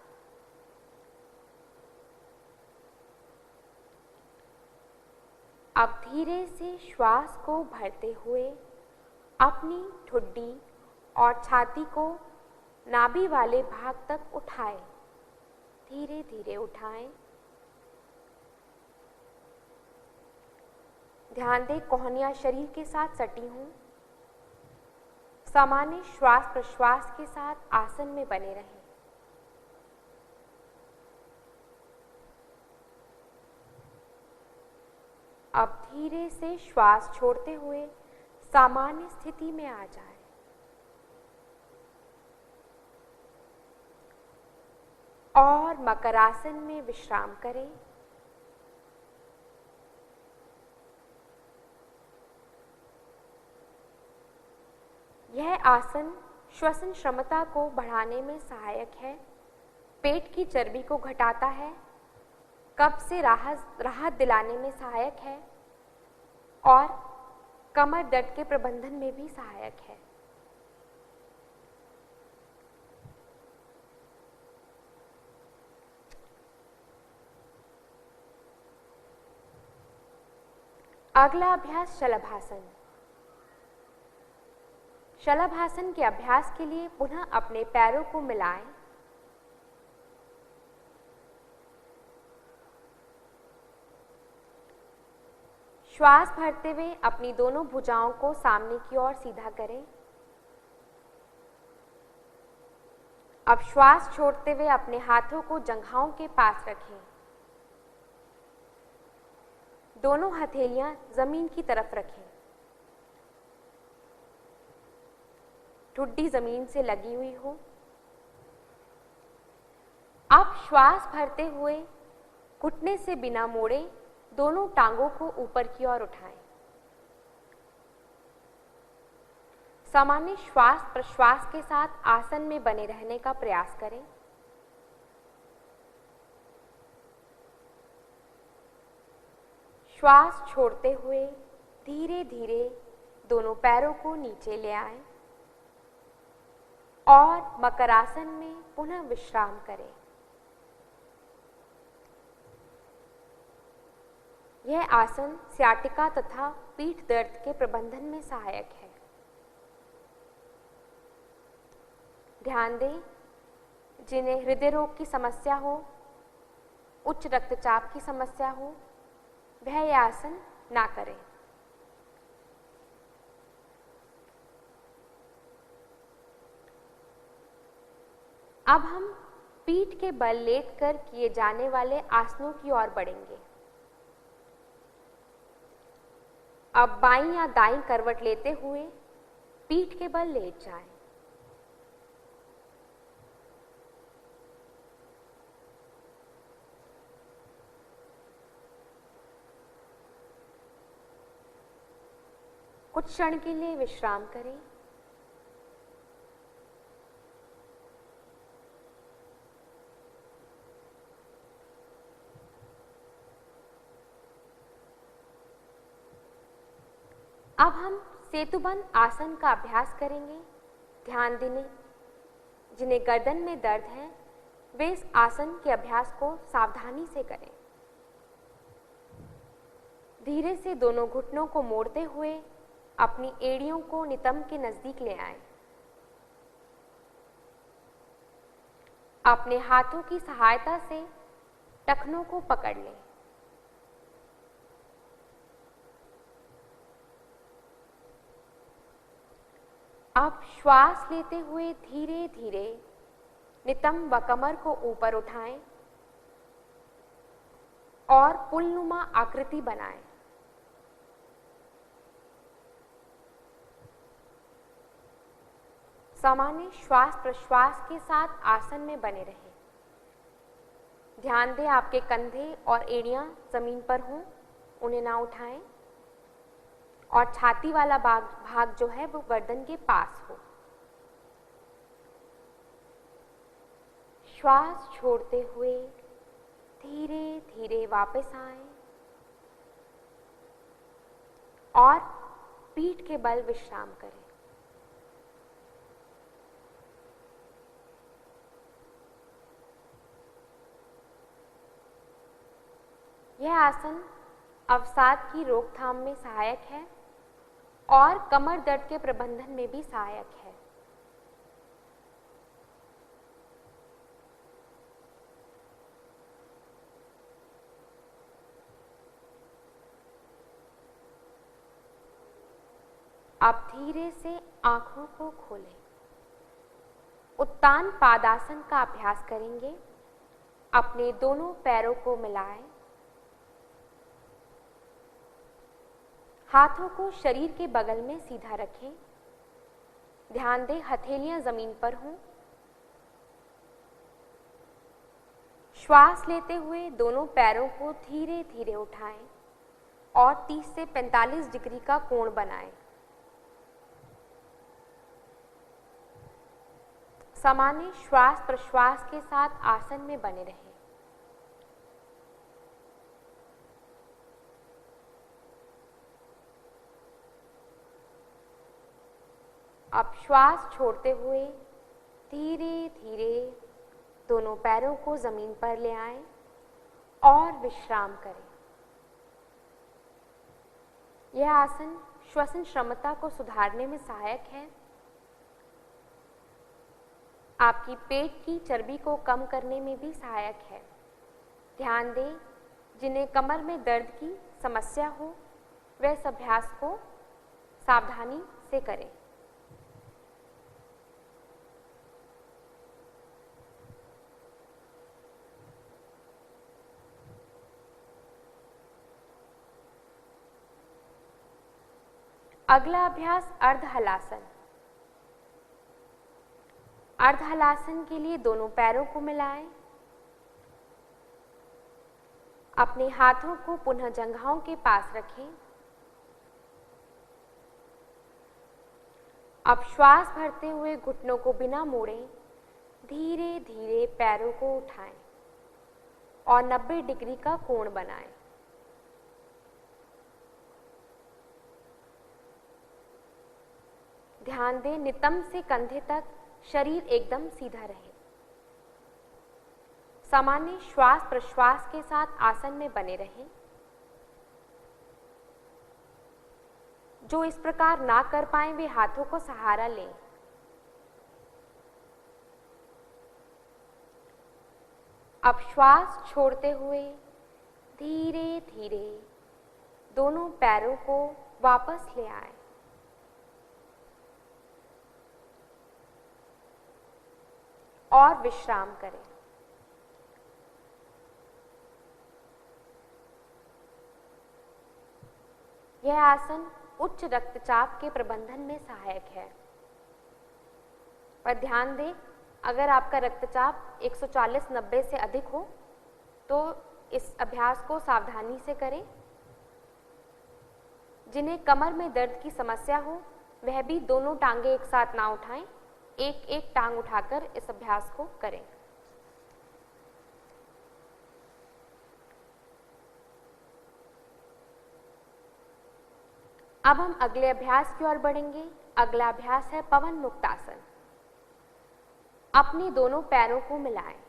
अब धीरे से श्वास को भरते हुए अपनी ठुड्डी और छाती को नाभि वाले भाग तक उठाएं। धीरे धीरे उठाएं। ध्यान दें, कोहनियां शरीर के साथ सटी हों। सामान्य श्वास प्रश्वास के साथ आसन में बने रहें। अब धीरे से श्वास छोड़ते हुए सामान्य स्थिति में आ जाएं। और मकर आसन में विश्राम करें। यह आसन श्वसन क्षमता को बढ़ाने में सहायक है, पेट की चर्बी को घटाता है, कब्ज से राहत दिलाने में सहायक है और कमर दर्द के प्रबंधन में भी सहायक है। अगला अभ्यास शलभासन। शलभासन के अभ्यास के लिए पुनः अपने पैरों को मिलाएं। श्वास भरते हुए अपनी दोनों भुजाओं को सामने की ओर सीधा करें। अब श्वास छोड़ते हुए अपने हाथों को जंघाओं के पास रखें। दोनों हथेलियां जमीन की तरफ रखें। ठुड्डी जमीन से लगी हुई हो। अब श्वास भरते हुए घुटने से बिना मोड़े दोनों टांगों को ऊपर की ओर उठाएं। सामान्य श्वास प्रश्वास के साथ आसन में बने रहने का प्रयास करें। श्वास छोड़ते हुए धीरे धीरे दोनों पैरों को नीचे ले आएं और मकरासन में पुनः विश्राम करें। यह आसन सियाटिका तथा पीठ दर्द के प्रबंधन में सहायक है। ध्यान दें, जिन्हें हृदय रोग की समस्या हो, उच्च रक्तचाप की समस्या हो, वह यह आसन ना करें। अब हम पीठ के बल लेटकर किए जाने वाले आसनों की ओर बढ़ेंगे। अब बाईं या दाईं करवट लेते हुए पीठ के बल लेट जाएं। कुछ क्षण के लिए विश्राम करें। अब हम सेतुबंध आसन का अभ्यास करेंगे। ध्यान दें, जिन्हें गर्दन में दर्द है वे इस आसन के अभ्यास को सावधानी से करें। धीरे से दोनों घुटनों को मोड़ते हुए अपनी एड़ियों को नितंब के नजदीक ले आएं। अपने हाथों की सहायता से टखनों को पकड़ लें। अब श्वास लेते हुए धीरे धीरे नितंब व कमर को ऊपर उठाएं और पुलनुमा आकृति बनाएं। सामान्य श्वास प्रश्वास के साथ आसन में बने रहें। ध्यान दें, आपके कंधे और एड़ियां जमीन पर हों, उन्हें ना उठाएं और छाती वाला भाग जो है वो गर्दन के पास हो। श्वास छोड़ते हुए धीरे धीरे वापस आएं और पीठ के बल विश्राम करें। यह आसन अवसाद की रोकथाम में सहायक है और कमर दर्द के प्रबंधन में भी सहायक है। अब धीरे से आंखों को खोलें। उत्तान पादासन का अभ्यास करेंगे। अपने दोनों पैरों को मिलाएं। हाथों को शरीर के बगल में सीधा रखें। ध्यान दें, हथेलियां जमीन पर हों। श्वास लेते हुए दोनों पैरों को धीरे धीरे उठाएं और 30 से 45 डिग्री का कोण बनाएं। सामान्य श्वास प्रश्वास के साथ आसन में बने रहें। अब श्वास छोड़ते हुए धीरे धीरे दोनों पैरों को जमीन पर ले आएं और विश्राम करें। यह आसन श्वसन क्षमता को सुधारने में सहायक है। आपकी पेट की चर्बी को कम करने में भी सहायक है। ध्यान दें, जिन्हें कमर में दर्द की समस्या हो वे इस अभ्यास को सावधानी से करें। अगला अभ्यास अर्ध हलासन। अर्ध हलासन के लिए दोनों पैरों को मिलाएं। अपने हाथों को पुनः जंघाओं के पास रखें। अब श्वास भरते हुए घुटनों को बिना मोड़े धीरे धीरे पैरों को उठाएं और 90 डिग्री का कोण बनाएं। ध्यान दें नितंब से कंधे तक शरीर एकदम सीधा रहे। सामान्य श्वास प्रश्वास के साथ आसन में बने रहें। जो इस प्रकार ना कर पाए वे हाथों को सहारा लें। अब श्वास छोड़ते हुए धीरे धीरे दोनों पैरों को वापस ले आए। और विश्राम करें। यह आसन उच्च रक्तचाप के प्रबंधन में सहायक है। पर ध्यान दें, अगर आपका रक्तचाप 140/90 से अधिक हो तो इस अभ्यास को सावधानी से करें। जिन्हें कमर में दर्द की समस्या हो वह भी दोनों टांगे एक साथ ना उठाएं, एक एक टांग उठाकर इस अभ्यास को करें। अब हम अगले अभ्यास की ओर बढ़ेंगे। अगला अभ्यास है पवन मुक्त आसन। अपने दोनों पैरों को मिलाएं।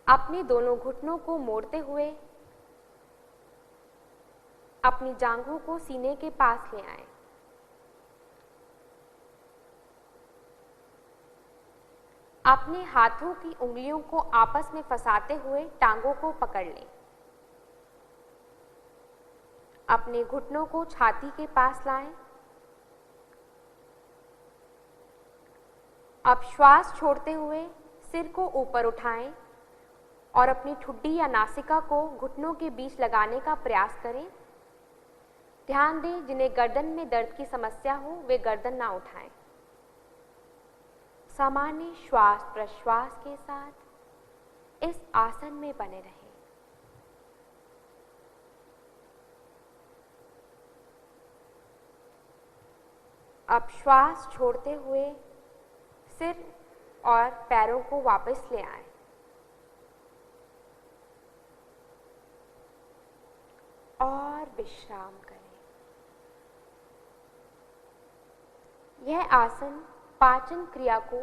अपने दोनों घुटनों को मोड़ते हुए अपनी जांघों को सीने के पास ले आएं। अपने हाथों की उंगलियों को आपस में फंसाते हुए टांगों को पकड़ लें। अपने घुटनों को छाती के पास लाएं। अब श्वास छोड़ते हुए सिर को ऊपर उठाएं और अपनी ठुड्डी या नासिका को घुटनों के बीच लगाने का प्रयास करें। ध्यान दें, जिन्हें गर्दन में दर्द की समस्या हो वे गर्दन ना उठाएं। सामान्य श्वास प्रश्वास के साथ इस आसन में बने रहें। अब श्वास छोड़ते हुए सिर और पैरों को वापस ले आएं। और विश्राम करें। यह आसन पाचन क्रिया को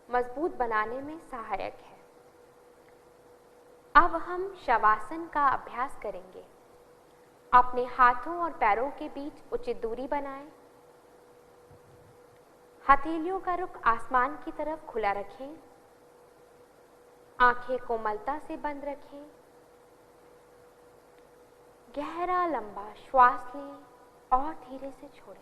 मजबूत बनाने में सहायक है। अब हम शवासन का अभ्यास करेंगे। अपने हाथों और पैरों के बीच उचित दूरी बनाएं। हथेलियों का रुख आसमान की तरफ खुला रखें। आंखें कोमलता से बंद रखें। गहरा लंबा श्वास लें और धीरे से छोड़ें।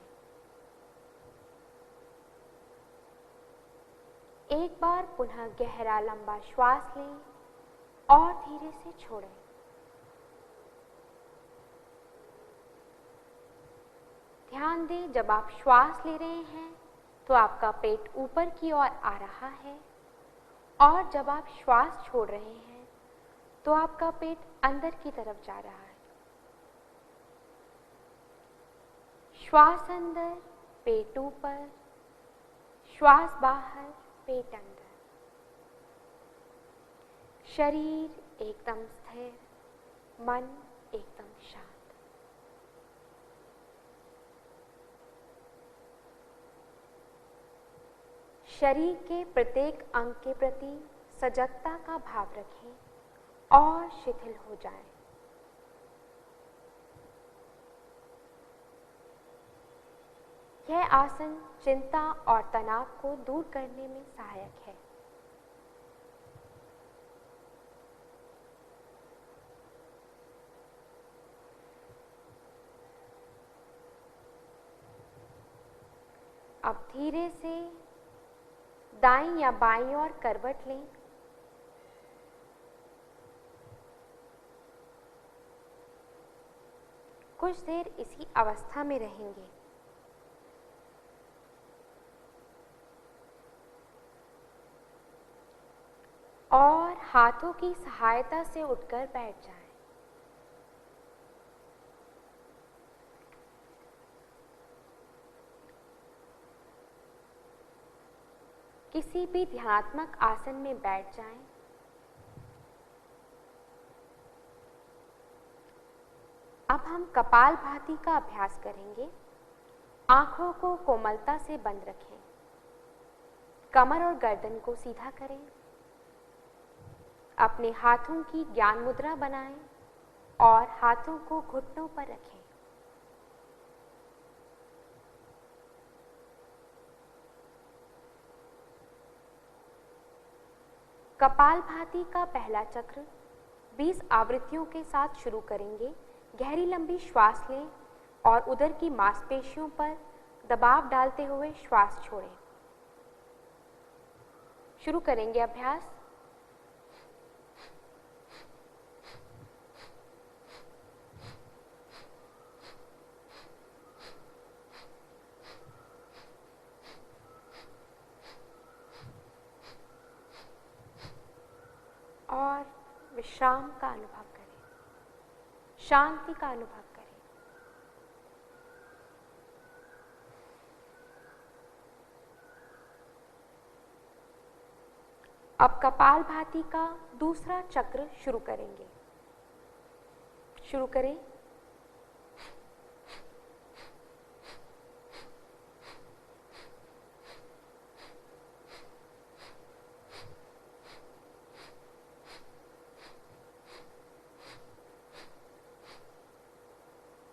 एक बार पुनः गहरा लंबा श्वास लें और धीरे से छोड़ें। ध्यान दें, जब आप श्वास ले रहे हैं तो आपका पेट ऊपर की ओर आ रहा है और जब आप श्वास छोड़ रहे हैं तो आपका पेट अंदर की तरफ जा रहा है। श्वास अंदर, पेट ऊपर, श्वास बाहर, पेट अंदर। शरीर एकदम स्थिर, मन एकदम शांत। शरीर के प्रत्येक अंग के प्रति सजगता का भाव रखें और शिथिल हो जाएं। यह आसन चिंता और तनाव को दूर करने में सहायक है। अब धीरे से दाईं या बाईं ओर करवट लें। कुछ देर इसी अवस्था में रहेंगे। और हाथों की सहायता से उठकर बैठ जाएं। किसी भी ध्यानात्मक आसन में बैठ जाएं। अब हम कपालभाति का अभ्यास करेंगे। आंखों को कोमलता से बंद रखें, कमर और गर्दन को सीधा करें, अपने हाथों की ज्ञान मुद्रा बनाएं और हाथों को घुटनों पर रखें। कपालभाति का पहला चक्र 20 आवृत्तियों के साथ शुरू करेंगे। गहरी लंबी श्वास लें और उदर की मांसपेशियों पर दबाव डालते हुए श्वास छोड़ें। शुरू करेंगे अभ्यास। और विश्राम का अनुभव करें, शांति का अनुभव करें। अब कपालभाति का दूसरा चक्र शुरू करेंगे। शुरू करें।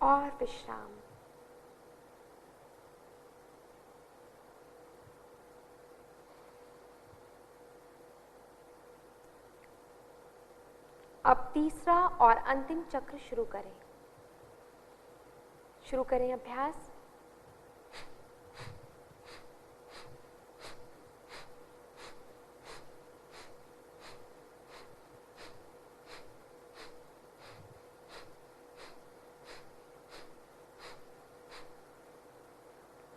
और विश्राम। अब तीसरा और अंतिम चक्र शुरू करें। शुरू करें अभ्यास।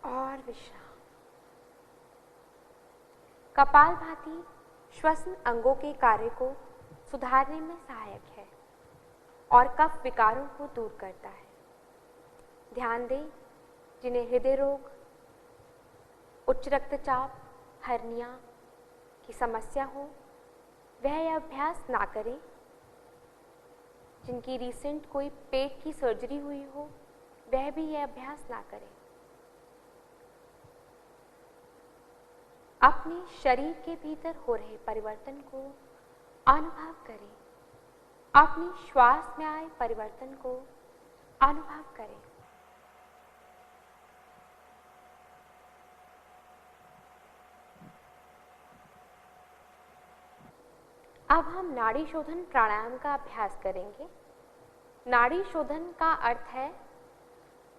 और विश्राम। कपालभाति श्वसन अंगों के कार्य को सुधारने में सहायक है और कफ विकारों को दूर करता है। ध्यान दें, जिन्हें हृदय रोग, उच्च रक्तचाप, हर्निया की समस्या हो, वह यह अभ्यास ना करें। जिनकी रिसेंट कोई पेट की सर्जरी हुई हो, वह भी यह अभ्यास ना करें। अपने शरीर के भीतर हो रहे परिवर्तन को अनुभव करें। अपनी श्वास में आए परिवर्तन को अनुभव करें। अब हम नाड़ी शोधन प्राणायाम का अभ्यास करेंगे। नाड़ी शोधन का अर्थ है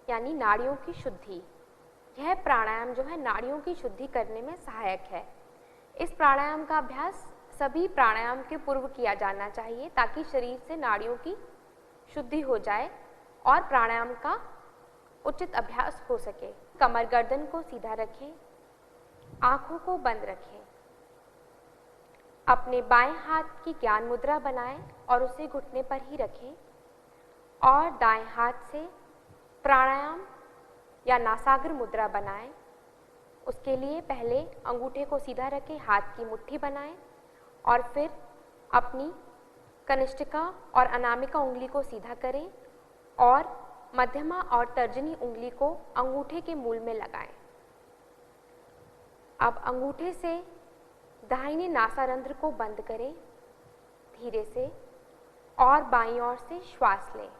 यानी नाड़ियों की शुद्धि। यह प्राणायाम जो है नाड़ियों की शुद्धि करने में सहायक है। इस प्राणायाम का अभ्यास सभी प्राणायाम के पूर्व किया जाना चाहिए ताकि शरीर से नाड़ियों की शुद्धि हो जाए और प्राणायाम का उचित अभ्यास हो सके। कमर गर्दन को सीधा रखें, आंखों को बंद रखें, अपने बाएं हाथ की ज्ञान मुद्रा बनाएं और उसे घुटने पर ही रखें और दाएं हाथ से प्राणायाम या नासाग्र मुद्रा बनाएं। उसके लिए पहले अंगूठे को सीधा रखें, हाथ की मुट्ठी बनाएं और फिर अपनी कनिष्ठिका और अनामिका उंगली को सीधा करें और मध्यमा और तर्जनी उंगली को अंगूठे के मूल में लगाएं। अब अंगूठे से दाहिने नासारंध्र को बंद करें धीरे से और बाईं ओर से श्वास लें।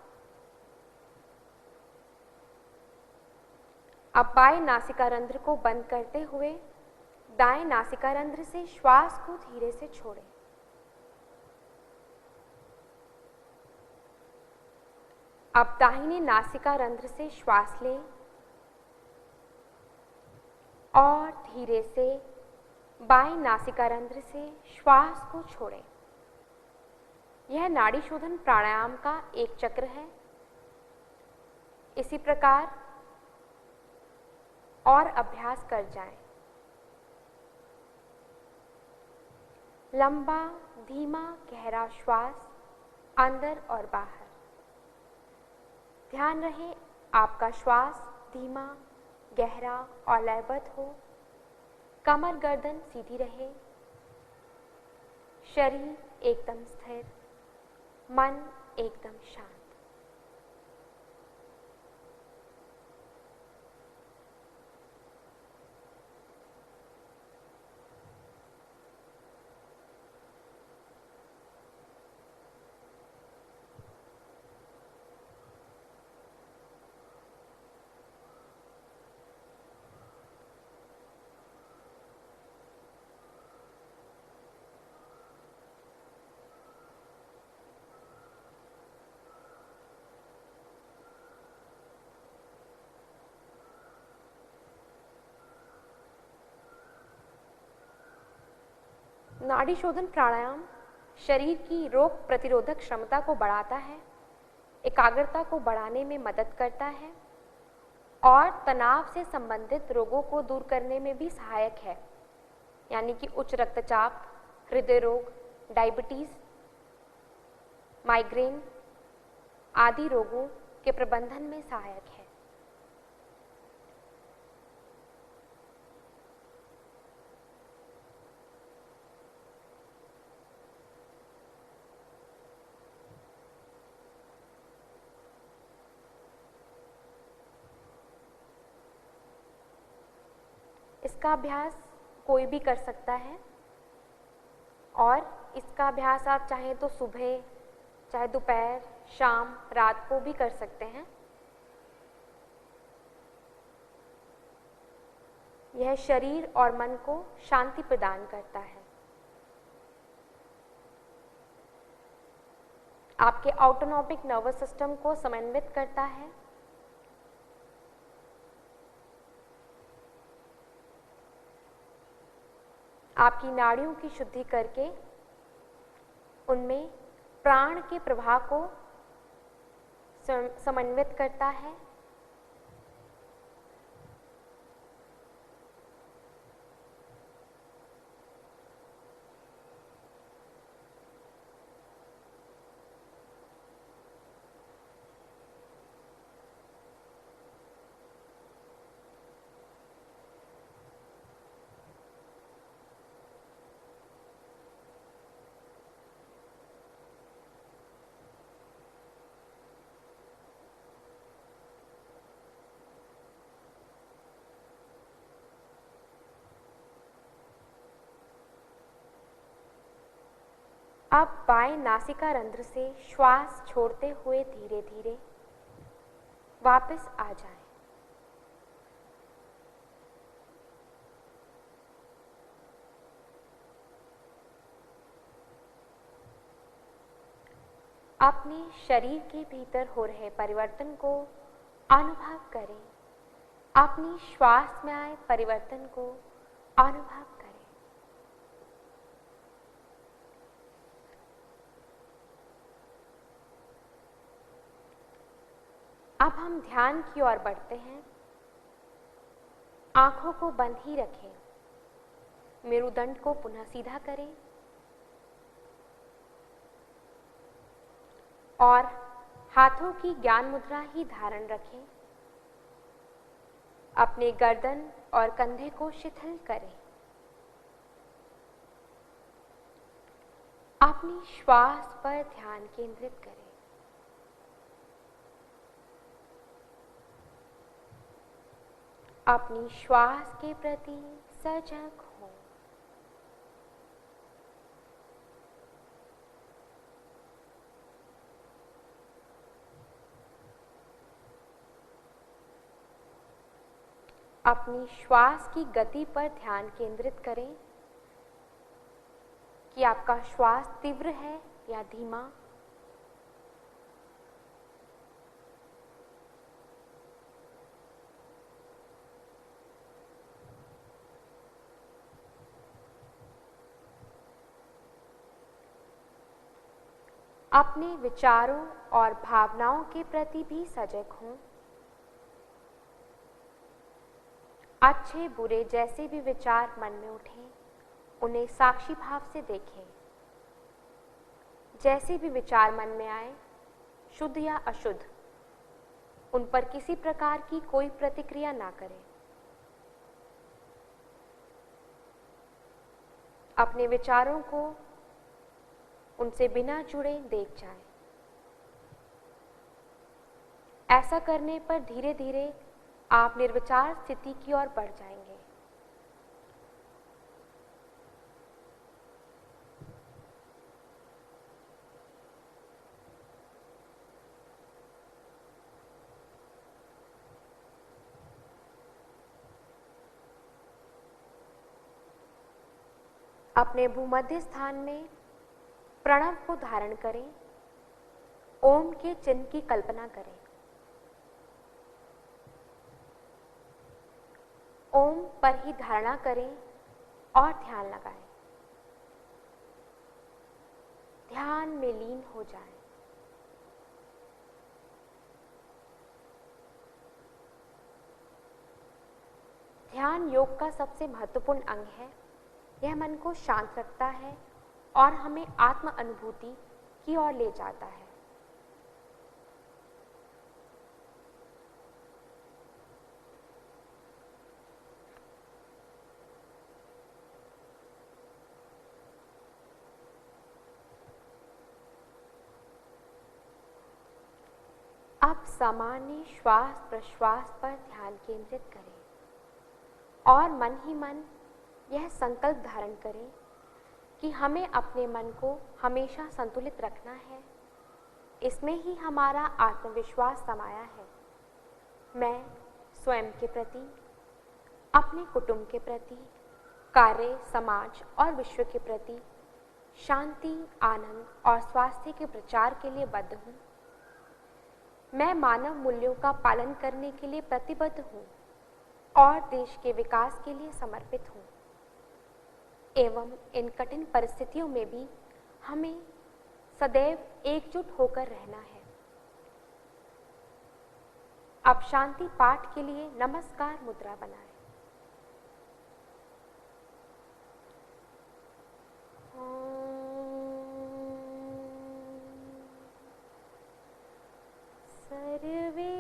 अब बाएं नासिकारंध्र को बंद करते हुए दाएं नासिकारंध्र से श्वास को धीरे से छोड़ें। अब दाहिने नासिकारंध्र से श्वास लें और धीरे से बाएं नासिकारंध्र से श्वास को छोड़ें। यह नाड़ी शोधन प्राणायाम का एक चक्र है। इसी प्रकार और अभ्यास कर जाएं। लंबा, धीमा, गहरा श्वास अंदर और बाहर। ध्यान रहे आपका श्वास धीमा, गहरा और लयबद्ध हो। कमर गर्दन सीधी रहे, शरीर एकदम स्थिर, मन एकदम शांत। नाड़ी शोधन प्राणायाम शरीर की रोग प्रतिरोधक क्षमता को बढ़ाता है, एकाग्रता को बढ़ाने में मदद करता है और तनाव से संबंधित रोगों को दूर करने में भी सहायक है, यानी कि उच्च रक्तचाप, हृदय रोग, डायबिटीज, माइग्रेन आदि रोगों के प्रबंधन में सहायक है। इसका अभ्यास कोई भी कर सकता है और इसका अभ्यास आप चाहे तो सुबह, चाहे दोपहर, शाम, रात को भी कर सकते हैं। यह शरीर और मन को शांति प्रदान करता है। आपके ऑटोनॉमिक नर्वस सिस्टम को समन्वित करता है। आपकी नाड़ियों की शुद्धि करके उनमें प्राण के प्रवाह को समन्वित करता है। अब बाएं नासिका रंध्र से श्वास छोड़ते हुए धीरे धीरे वापस आ जाएं। अपने शरीर के भीतर हो रहे परिवर्तन को अनुभव करें। अपनी श्वास में आए परिवर्तन को अनुभव करें। अब हम ध्यान की ओर बढ़ते हैं। आंखों को बंद ही रखें। मेरुदंड को पुनः सीधा करें और हाथों की ज्ञान मुद्रा ही धारण रखें। अपने गर्दन और कंधे को शिथिल करें। अपनी श्वास पर ध्यान केंद्रित करें। अपनी श्वास के प्रति सजग हो। अपनी श्वास की गति पर ध्यान केंद्रित करें कि आपका श्वास तीव्र है या धीमा। अपने विचारों और भावनाओं के प्रति भी सजग हों। अच्छे बुरे जैसे भी विचार मन में उठें, उन्हें साक्षी भाव से देखें। जैसे भी विचार मन में आए, शुद्ध या अशुद्ध, उन पर किसी प्रकार की कोई प्रतिक्रिया ना करें। अपने विचारों को उनसे बिना जुड़े देख जाएं। ऐसा करने पर धीरे धीरे आप निर्विचार स्थिति की ओर बढ़ जाएंगे। अपने भूमध्य स्थान में प्रणव को धारण करें। ओम के चिन्ह की कल्पना करें। ओम पर ही धारणा करें और ध्यान लगाएं। ध्यान में लीन हो जाएं। ध्यान योग का सबसे महत्वपूर्ण अंग है। यह मन को शांत रखता है और हमें आत्म अनुभूति की ओर ले जाता है। अब सामान्य श्वास प्रश्वास पर ध्यान केंद्रित करें और मन ही मन यह संकल्प धारण करें कि हमें अपने मन को हमेशा संतुलित रखना है। इसमें ही हमारा आत्मविश्वास समाया है। मैं स्वयं के प्रति, अपने कुटुंब के प्रति, कार्य, समाज और विश्व के प्रति शांति, आनंद और स्वास्थ्य के प्रचार के लिए बद्ध हूँ। मैं मानव मूल्यों का पालन करने के लिए प्रतिबद्ध हूँ और देश के विकास के लिए समर्पित हूँ। एवं इन कठिन परिस्थितियों में भी हमें सदैव एकजुट होकर रहना है। अब शांति पाठ के लिए नमस्कार मुद्रा बनाएं। सर्वे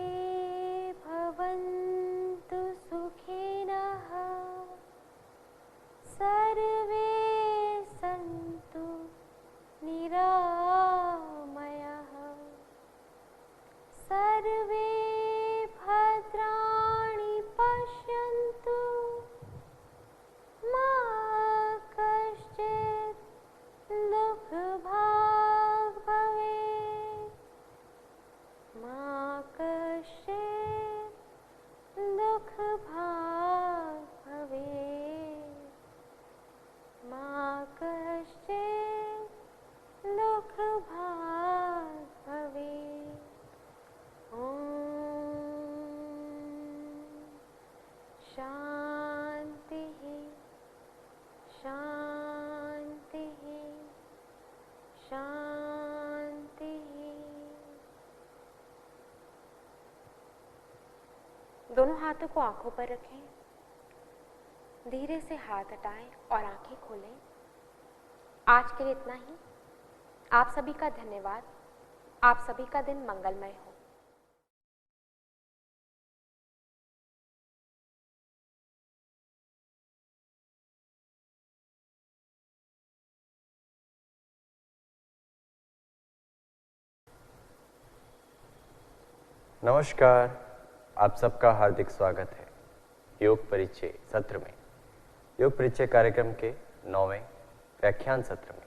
भवन्तु सुखिनः, सर्वे सन्तु निरामयाः, सर्वे भद्राणि पश्यन्तु, मा कश्चित् दुःखभाग् भवेत्, मा कश्चित् दुःखभाग् भवेत्, मा कश्चित् दुःखभाग् भवेत्। ॐ शान्तिः शान्तिः शान्तिः। दोनों हाथों को आंखों पर रखें। धीरे से हाथ हटाएं और आंखें खोलें। आज के लिए इतना ही। आप सभी का धन्यवाद। आप सभी का दिन मंगलमय हो। नमस्कार, आप सबका हार्दिक स्वागत है योग परिचय सत्र में। योग परिचय कार्यक्रम के 9वें व्याख्यान सत्र में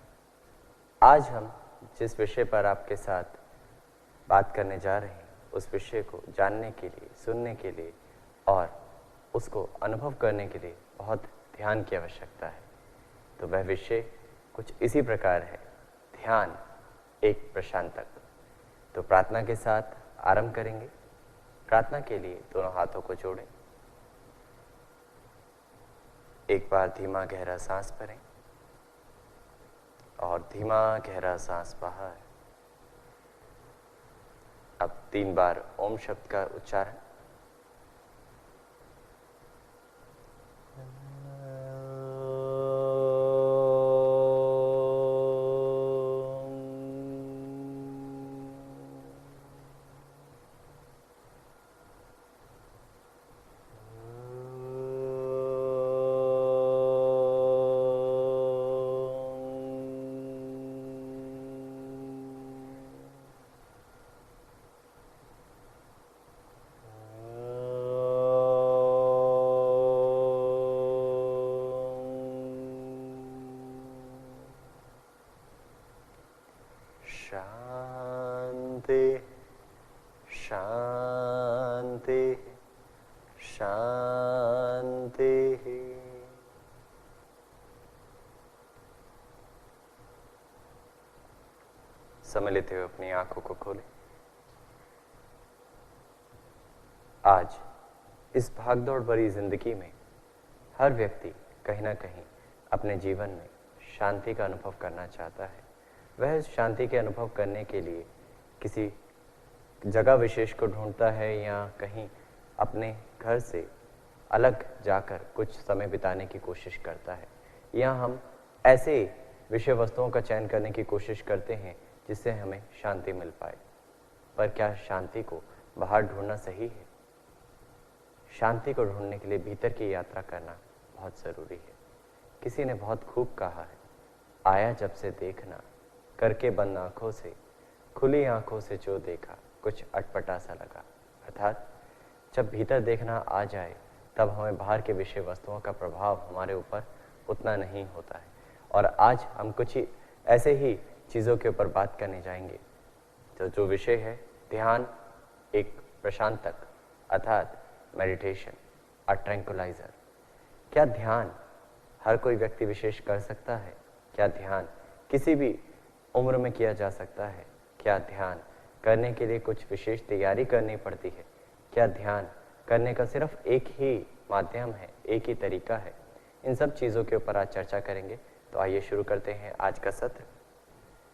आज हम जिस विषय पर आपके साथ बात करने जा रहे हैं उस विषय को जानने के लिए, सुनने के लिए और उसको अनुभव करने के लिए बहुत ध्यान की आवश्यकता है। तो वह विषय कुछ इसी प्रकार है, ध्यान एक प्रशांतक। तो प्रार्थना के साथ आरंभ करेंगे। प्रार्थना के लिए दोनों हाथों को जोड़ें। एक बार धीमा गहरा सांस भरें और धीमा गहरा सांस बाहर। अब 3 बार ओम शब्द का उच्चारण। शांति शांति शांति। समय लेते हुए अपनी आंखों को खोलें। आज इस भागदौड़ भरी जिंदगी में हर व्यक्ति कहीं ना कहीं अपने जीवन में शांति का अनुभव करना चाहता है। वह उस शांति के अनुभव करने के लिए किसी जगह विशेष को ढूंढता है या कहीं अपने घर से अलग जाकर कुछ समय बिताने की कोशिश करता है, या हम ऐसे विषय वस्तुओं का चयन करने की कोशिश करते हैं जिससे हमें शांति मिल पाए। पर क्या शांति को बाहर ढूंढना सही है? शांति को ढूंढने के लिए भीतर की यात्रा करना बहुत ज़रूरी है। किसी ने बहुत खूब कहा है, आया जब से देखना करके बंद आँखों से, खुली आँखों से जो देखा कुछ अटपटा सा लगा। अर्थात जब भीतर देखना आ जाए तब हमें बाहर के विषय वस्तुओं का प्रभाव हमारे ऊपर उतना नहीं होता है। और आज हम कुछ ही ऐसे ही चीज़ों के ऊपर बात करने जाएंगे। तो जो विषय है ध्यान, एक प्रशांतक अर्थात मेडिटेशन, अ ट्रैंक्विलाइजर। क्या ध्यान हर कोई व्यक्ति विशेष कर सकता है? क्या ध्यान किसी भी उम्र में किया जा सकता है? क्या ध्यान करने के लिए कुछ विशेष तैयारी करनी पड़ती है? क्या ध्यान करने का सिर्फ एक ही माध्यम है, एक ही तरीका है? इन सब चीज़ों के ऊपर आज चर्चा करेंगे। तो आइए शुरू करते हैं आज का सत्र।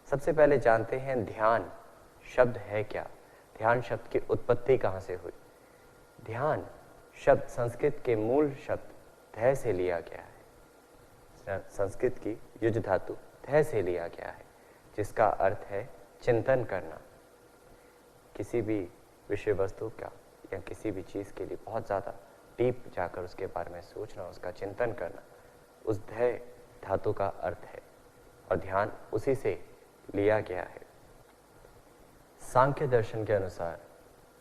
सबसे पहले जानते हैं ध्यान शब्द है क्या, ध्यान शब्द की उत्पत्ति कहाँ से हुई। ध्यान शब्द संस्कृत के मूल शब्द ध्यान से लिया गया है। संस्कृत की युज धातु ध्यान से लिया गया है, जिसका अर्थ है चिंतन करना। किसी भी विषय वस्तु का या किसी भी चीज़ के लिए बहुत ज़्यादा डीप जाकर उसके बारे में सोचना, उसका चिंतन करना, उस ध्यय धातु का अर्थ है। और ध्यान उसी से लिया गया है। सांख्य दर्शन के अनुसार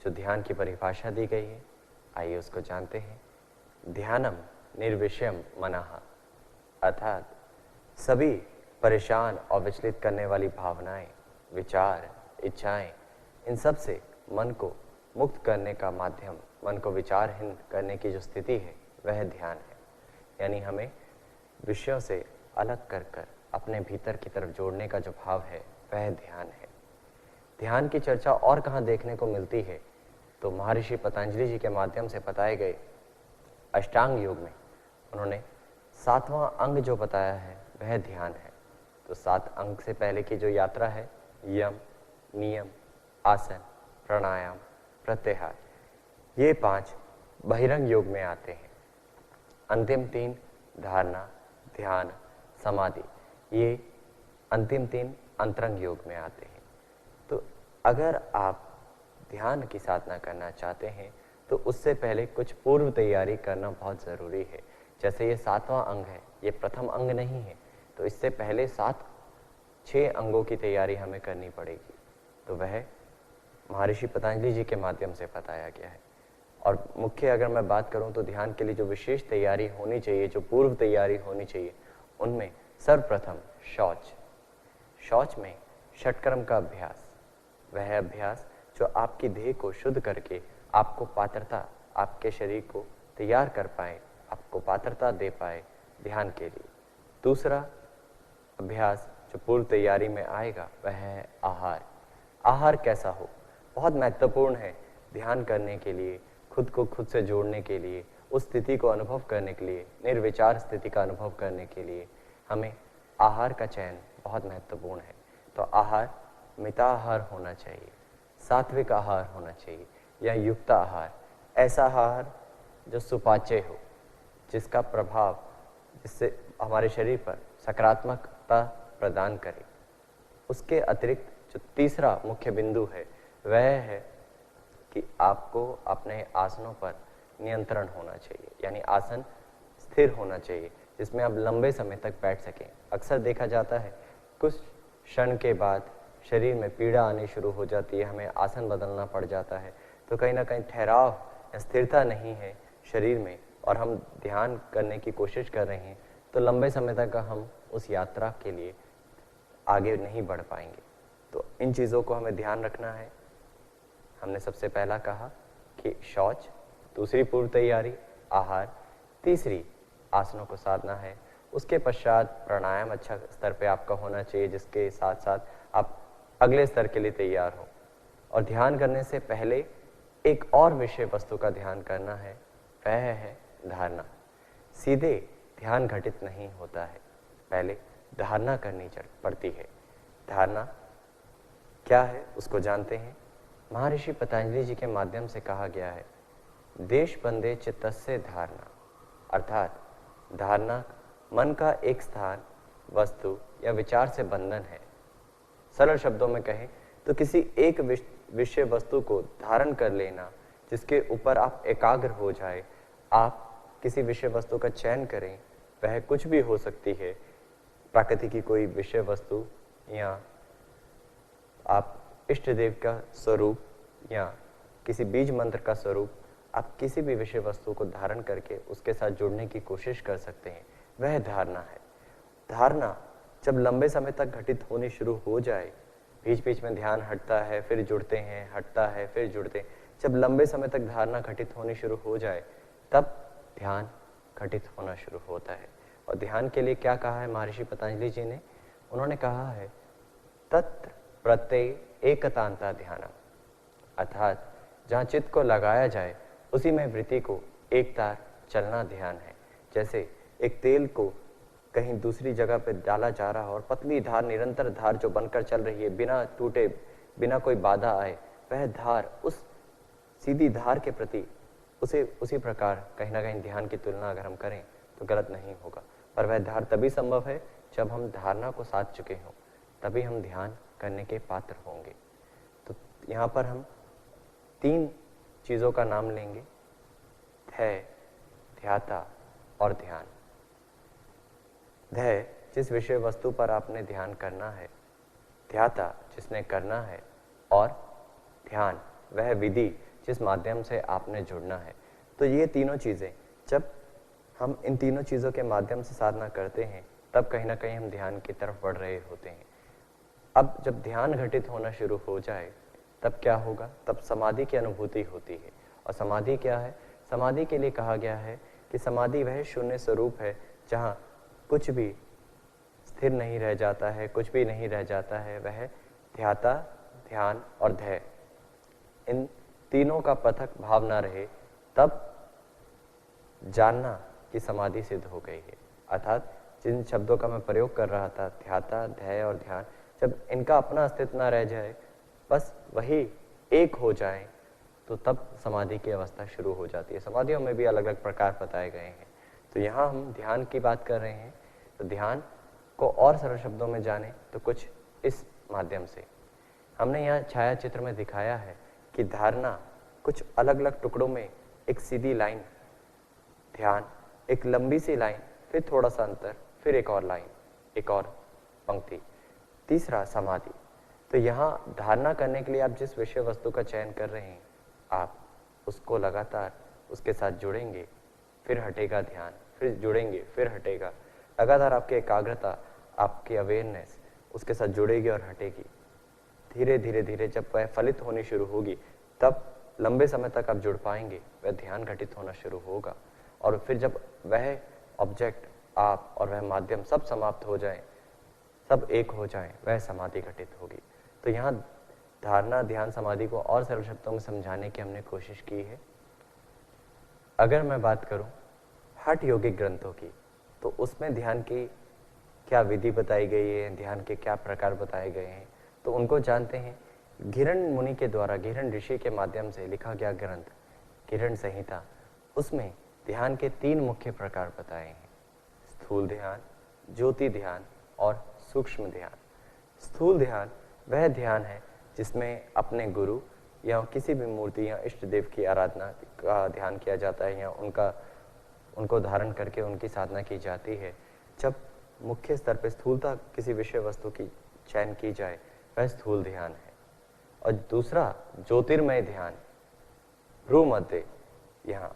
जो ध्यान की परिभाषा दी गई है, आइए उसको जानते हैं। ध्यानम निर्विषयम मनः, अर्थात सभी परेशान और विचलित करने वाली भावनाएं, विचार, इच्छाएं, इन सब से मन को मुक्त करने का माध्यम, मन को विचारहीन करने की जो स्थिति है वह ध्यान है। यानी हमें विषयों से अलग कर कर अपने भीतर की तरफ जोड़ने का जो भाव है वह ध्यान है। ध्यान की चर्चा और कहाँ देखने को मिलती है? तो महर्षि पतंजलि जी के माध्यम से बताए गए अष्टांग योग में उन्होंने 7वां अंग जो बताया है वह ध्यान है। तो 7 अंग से पहले की जो यात्रा है, यम, नियम, आसन, प्राणायाम, प्रत्याहार, ये 5 बहिरंग योग में आते हैं। अंतिम 3 धारणा, ध्यान, समाधि, ये अंतिम 3 अंतरंग योग में आते हैं। तो अगर आप ध्यान की साधना करना चाहते हैं तो उससे पहले कुछ पूर्व तैयारी करना बहुत ज़रूरी है। जैसे ये 7वां अंग है, ये प्रथम अंग नहीं है, तो इससे पहले 6 अंगों की तैयारी हमें करनी पड़ेगी। तो वह महर्षि पतंजलि जी के माध्यम से बताया गया है। और मुख्य अगर मैं बात करूं तो ध्यान के लिए जो विशेष तैयारी होनी चाहिए, जो पूर्व तैयारी होनी चाहिए, उनमें सर्वप्रथम शौच में षटकर्म का अभ्यास, वह अभ्यास जो आपकी देह को शुद्ध करके आपको पात्रता, आपके शरीर को तैयार कर पाए, आपको पात्रता दे पाए ध्यान के लिए। दूसरा अभ्यास जो पूर्व तैयारी में आएगा वह है आहार। आहार कैसा हो, बहुत महत्वपूर्ण है ध्यान करने के लिए, खुद को खुद से जोड़ने के लिए, उस स्थिति को अनुभव करने के लिए, निर्विचार स्थिति का अनुभव करने के लिए हमें आहार का चयन बहुत महत्वपूर्ण है। तो आहार मिताहार होना चाहिए, सात्विक आहार होना चाहिए या युक्त आहार, ऐसा आहार जो सुपाच्य हो, जिसका प्रभाव, जिससे हमारे शरीर पर सकारात्मकता प्रदान करे। उसके अतिरिक्त जो तीसरा मुख्य बिंदु है वह है कि आपको अपने आसनों पर नियंत्रण होना चाहिए, यानी आसन स्थिर होना चाहिए जिसमें आप लंबे समय तक बैठ सकें। अक्सर देखा जाता है कुछ क्षण के बाद शरीर में पीड़ा आनी शुरू हो जाती है, हमें आसन बदलना पड़ जाता है। तो कहीं ना कहीं ठहराव या स्थिरता नहीं है शरीर में और हम ध्यान करने की कोशिश कर रहे हैं, तो लंबे समय तक हम उस यात्रा के लिए आगे नहीं बढ़ पाएंगे। तो इन चीज़ों को हमें ध्यान रखना है। हमने सबसे पहला कहा कि शौच, दूसरी पूर्व तैयारी आहार, तीसरी आसनों को साधना है। उसके पश्चात प्राणायाम अच्छा स्तर पे आपका होना चाहिए, जिसके साथ साथ आप अगले स्तर के लिए तैयार हो। और ध्यान करने से पहले एक और विषय वस्तु का ध्यान करना है, वह है धारणा। सीधे ध्यान घटित नहीं होता है, पहले धारणा करनी पड़ती है। धारणा क्या है उसको जानते हैं। महर्षि पतंजलि जी के माध्यम से कहा गया है, देश बंदे चित्तस्य धारणा, अर्थात धारणा मन का एक स्थान, वस्तु या विचार से बंधन है। सरल शब्दों में कहें तो किसी एक विषय वस्तु को धारण कर लेना, जिसके ऊपर आप एकाग्र हो जाए। आप किसी विषय वस्तु का चयन करें, वह कुछ भी हो सकती है, प्रकृति की कोई विषय वस्तु या आप इष्ट देव का स्वरूप या किसी बीज मंत्र का स्वरूप, आप किसी भी विषय वस्तु को धारण करके उसके साथ जुड़ने की कोशिश कर सकते हैं, वह धारणा है। धारणा जब लंबे समय तक घटित होनी शुरू हो जाए, बीच बीच में ध्यान हटता है, फिर जुड़ते हैं, हटता है, फिर जुड़ते हैं, जब लंबे समय तक धारणा घटित होनी शुरू हो जाए, तब ध्यान घटित होना शुरू होता है। और ध्यान के लिए क्या कहा है महर्षि पतंजलि जी ने? उन्होंने कहा है तत्र प्रत्यय एकतांता ध्यानम, अर्थात जहाँ चित्त को लगाया जाए उसी में वृत्ति को एक तार चलना ध्यान है। जैसे एक तेल को कहीं दूसरी जगह पर डाला जा रहा हो और पतली धार, निरंतर धार जो बनकर चल रही है, बिना टूटे, बिना कोई बाधा आए, वह धार उस सीधी धार के प्रति उसी प्रकार कहीं ना कहीं ध्यान की तुलना अगर हम करें तो गलत नहीं होगा। पर वह धार तभी संभव है जब हम धारणा को साध चुके हों, तभी हम ध्यान करने के पात्र होंगे। तो यहाँ पर हम 3 चीज़ों का नाम लेंगे, ध्येय, ध्याता और ध्यान। ध्येय जिस विषय वस्तु पर आपने ध्यान करना है, ध्याता जिसने करना है, और ध्यान वह विधि जिस माध्यम से आपने जुड़ना है। तो ये तीनों चीज़ें, जब हम इन तीनों चीज़ों के माध्यम से साधना करते हैं, तब कहीं ना कहीं हम ध्यान की तरफ बढ़ रहे होते हैं। अब जब ध्यान घटित होना शुरू हो जाए, तब क्या होगा? तब समाधि की अनुभूति होती है। और समाधि क्या है? समाधि के लिए कहा गया है कि समाधि वह शून्य स्वरूप है जहाँ कुछ भी स्थिर नहीं रह जाता है, कुछ भी नहीं रह जाता है। वह ध्याता, ध्यान और ध्येय, इन तीनों का पृथक भाव ना रहे, तब जानना कि समाधि सिद्ध हो गई है। अर्थात जिन शब्दों का मैं प्रयोग कर रहा था, ध्याता, ध्येय और ध्यान, जब इनका अपना अस्तित्व ना रह जाए, बस वही एक हो जाए, तो तब समाधि की अवस्था शुरू हो जाती है। समाधियों में भी अलग अलग प्रकार बताए गए हैं। तो यहाँ हम ध्यान की बात कर रहे हैं, तो ध्यान को और सरल शब्दों में जाने तो कुछ इस माध्यम से हमने यहाँ छायाचित्र में दिखाया है कि धारणा कुछ अलग अलग टुकड़ों में, एक सीधी लाइन ध्यान, एक लंबी सी लाइन, फिर थोड़ा सा अंतर, फिर एक और लाइन, एक और पंक्ति, तीसरा समाधि। तो यहाँ धारणा करने के लिए आप जिस विषय वस्तु का चयन कर रहे हैं, आप उसको लगातार उसके साथ जुड़ेंगे, फिर हटेगा ध्यान, फिर जुड़ेंगे, फिर हटेगा। लगातार आपकी एकाग्रता, आपकी अवेयरनेस उसके साथ जुड़ेगी और हटेगी। धीरे धीरे धीरे जब वह फलित होनी शुरू होगी, तब लंबे समय तक आप जुड़ पाएंगे, वह ध्यान घटित होना शुरू होगा। और फिर जब वह ऑब्जेक्ट, आप और वह माध्यम सब समाप्त हो जाए, सब एक हो जाए, वह समाधि घटित होगी। तो यहाँ धारणा, ध्यान, समाधि को और सरल शब्दों में समझाने की हमने कोशिश की है। अगर मैं बात करूं हठ योगिक ग्रंथों की, तो उसमें ध्यान की क्या विधि बताई गई है, ध्यान के क्या प्रकार बताए गए हैं, तो उनको जानते हैं। घिरण मुनि के द्वारा, घिरण ऋषि के माध्यम से लिखा गया ग्रंथ घिरण संहिता, उसमें ध्यान के 3 मुख्य प्रकार बताए हैं: स्थूल ध्यान, ज्योति ध्यान और सूक्ष्म ध्यान। स्थूल ध्यान वह ध्यान है जिसमें अपने गुरु या किसी भी मूर्ति या इष्ट देव की आराधना का ध्यान किया जाता है, या उनको धारण करके उनकी साधना की जाती है। जब मुख्य स्तर पर स्थूलता किसी विषय वस्तु की चयन की जाए, वह स्थूल ध्यान है। और दूसरा ज्योतिर्मय ध्यान, भ्रू मध्य, यहाँ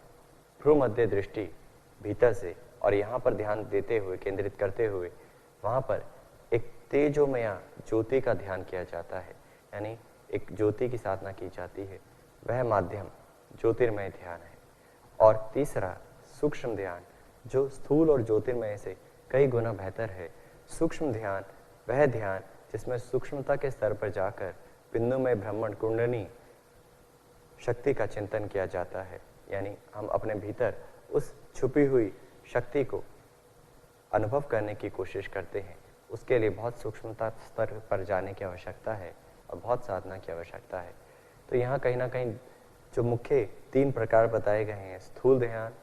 भ्रू मध्य दृष्टि भीतर से, और यहाँ पर ध्यान देते हुए, केंद्रित करते हुए, वहाँ पर एक तेजोमय ज्योति का ध्यान किया जाता है, यानी एक ज्योति की साधना की जाती है। वह माध्यम ज्योतिर्मय ध्यान है। और तीसरा सूक्ष्म ध्यान, जो स्थूल और ज्योतिर्मय से कई गुना बेहतर है। सूक्ष्म ध्यान वह ध्यान जिसमें सूक्ष्मता के स्तर पर जाकर बिंदु में ब्रह्मांड कुंडली शक्ति का चिंतन किया जाता है, यानी हम अपने भीतर उस छुपी हुई शक्ति को अनुभव करने की कोशिश करते हैं, उसके लिए बहुत सूक्ष्मता स्तर पर जाने की आवश्यकता है और बहुत साधना की आवश्यकता है। तो यहाँ कहीं ना कहीं जो मुख्य 3 प्रकार बताए गए हैं, स्थूल ध्यान,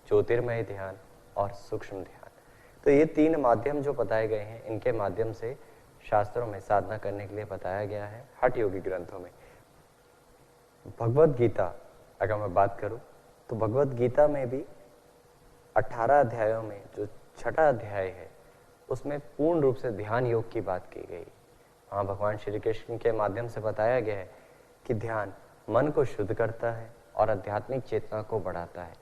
ज्योतिर्मय ध्यान और सूक्ष्म ध्यान, तो ये 3 माध्यम जो बताए गए हैं, इनके माध्यम से शास्त्रों में साधना करने के लिए बताया गया है। हठ योगी ग्रंथों में भगवत गीता अगर मैं बात करूं तो भगवत गीता में भी 18 अध्यायों में जो छठा अध्याय है उसमें पूर्ण रूप से ध्यान योग की बात की गई। वहाँ भगवान श्री कृष्ण के माध्यम से बताया गया है कि ध्यान मन को शुद्ध करता है और आध्यात्मिक चेतना को बढ़ाता है।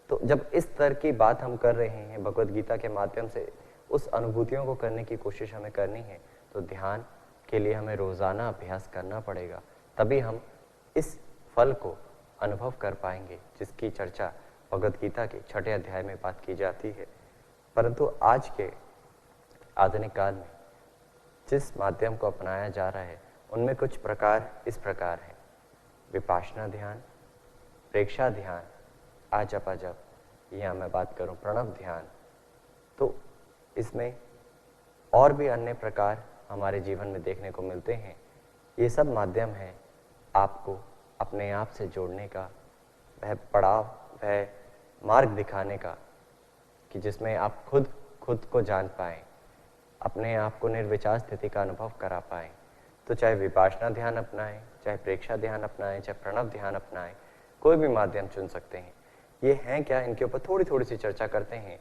तो जब इस स्तर की बात हम कर रहे हैं भगवत गीता के माध्यम से, उस अनुभूतियों को करने की कोशिश हमें करनी है, तो ध्यान के लिए हमें रोज़ाना अभ्यास करना पड़ेगा, तभी हम इस फल को अनुभव कर पाएंगे जिसकी चर्चा भगवत गीता के छठे अध्याय में बात की जाती है। परंतु आज के आधुनिक काल में जिस माध्यम को अपनाया जा रहा है उनमें कुछ प्रकार इस प्रकार हैं: विपासना ध्यान, प्रेक्षा ध्यान, आजप अजप, या मैं बात करूं प्रणव ध्यान। तो इसमें और भी अन्य प्रकार हमारे जीवन में देखने को मिलते हैं। ये सब माध्यम है आपको अपने आप से जोड़ने का, वह पड़ाव, वह मार्ग दिखाने का कि जिसमें आप खुद को जान पाएं, अपने आप को निर्विचार स्थिति का अनुभव करा पाएं। तो चाहे विपासना ध्यान अपनाएं, चाहे प्रेक्षा ध्यान अपनाएं, चाहे प्रणव ध्यान अपनाएं, कोई भी माध्यम चुन सकते हैं। ये हैं क्या, इनके ऊपर थोड़ी सी चर्चा करते हैं।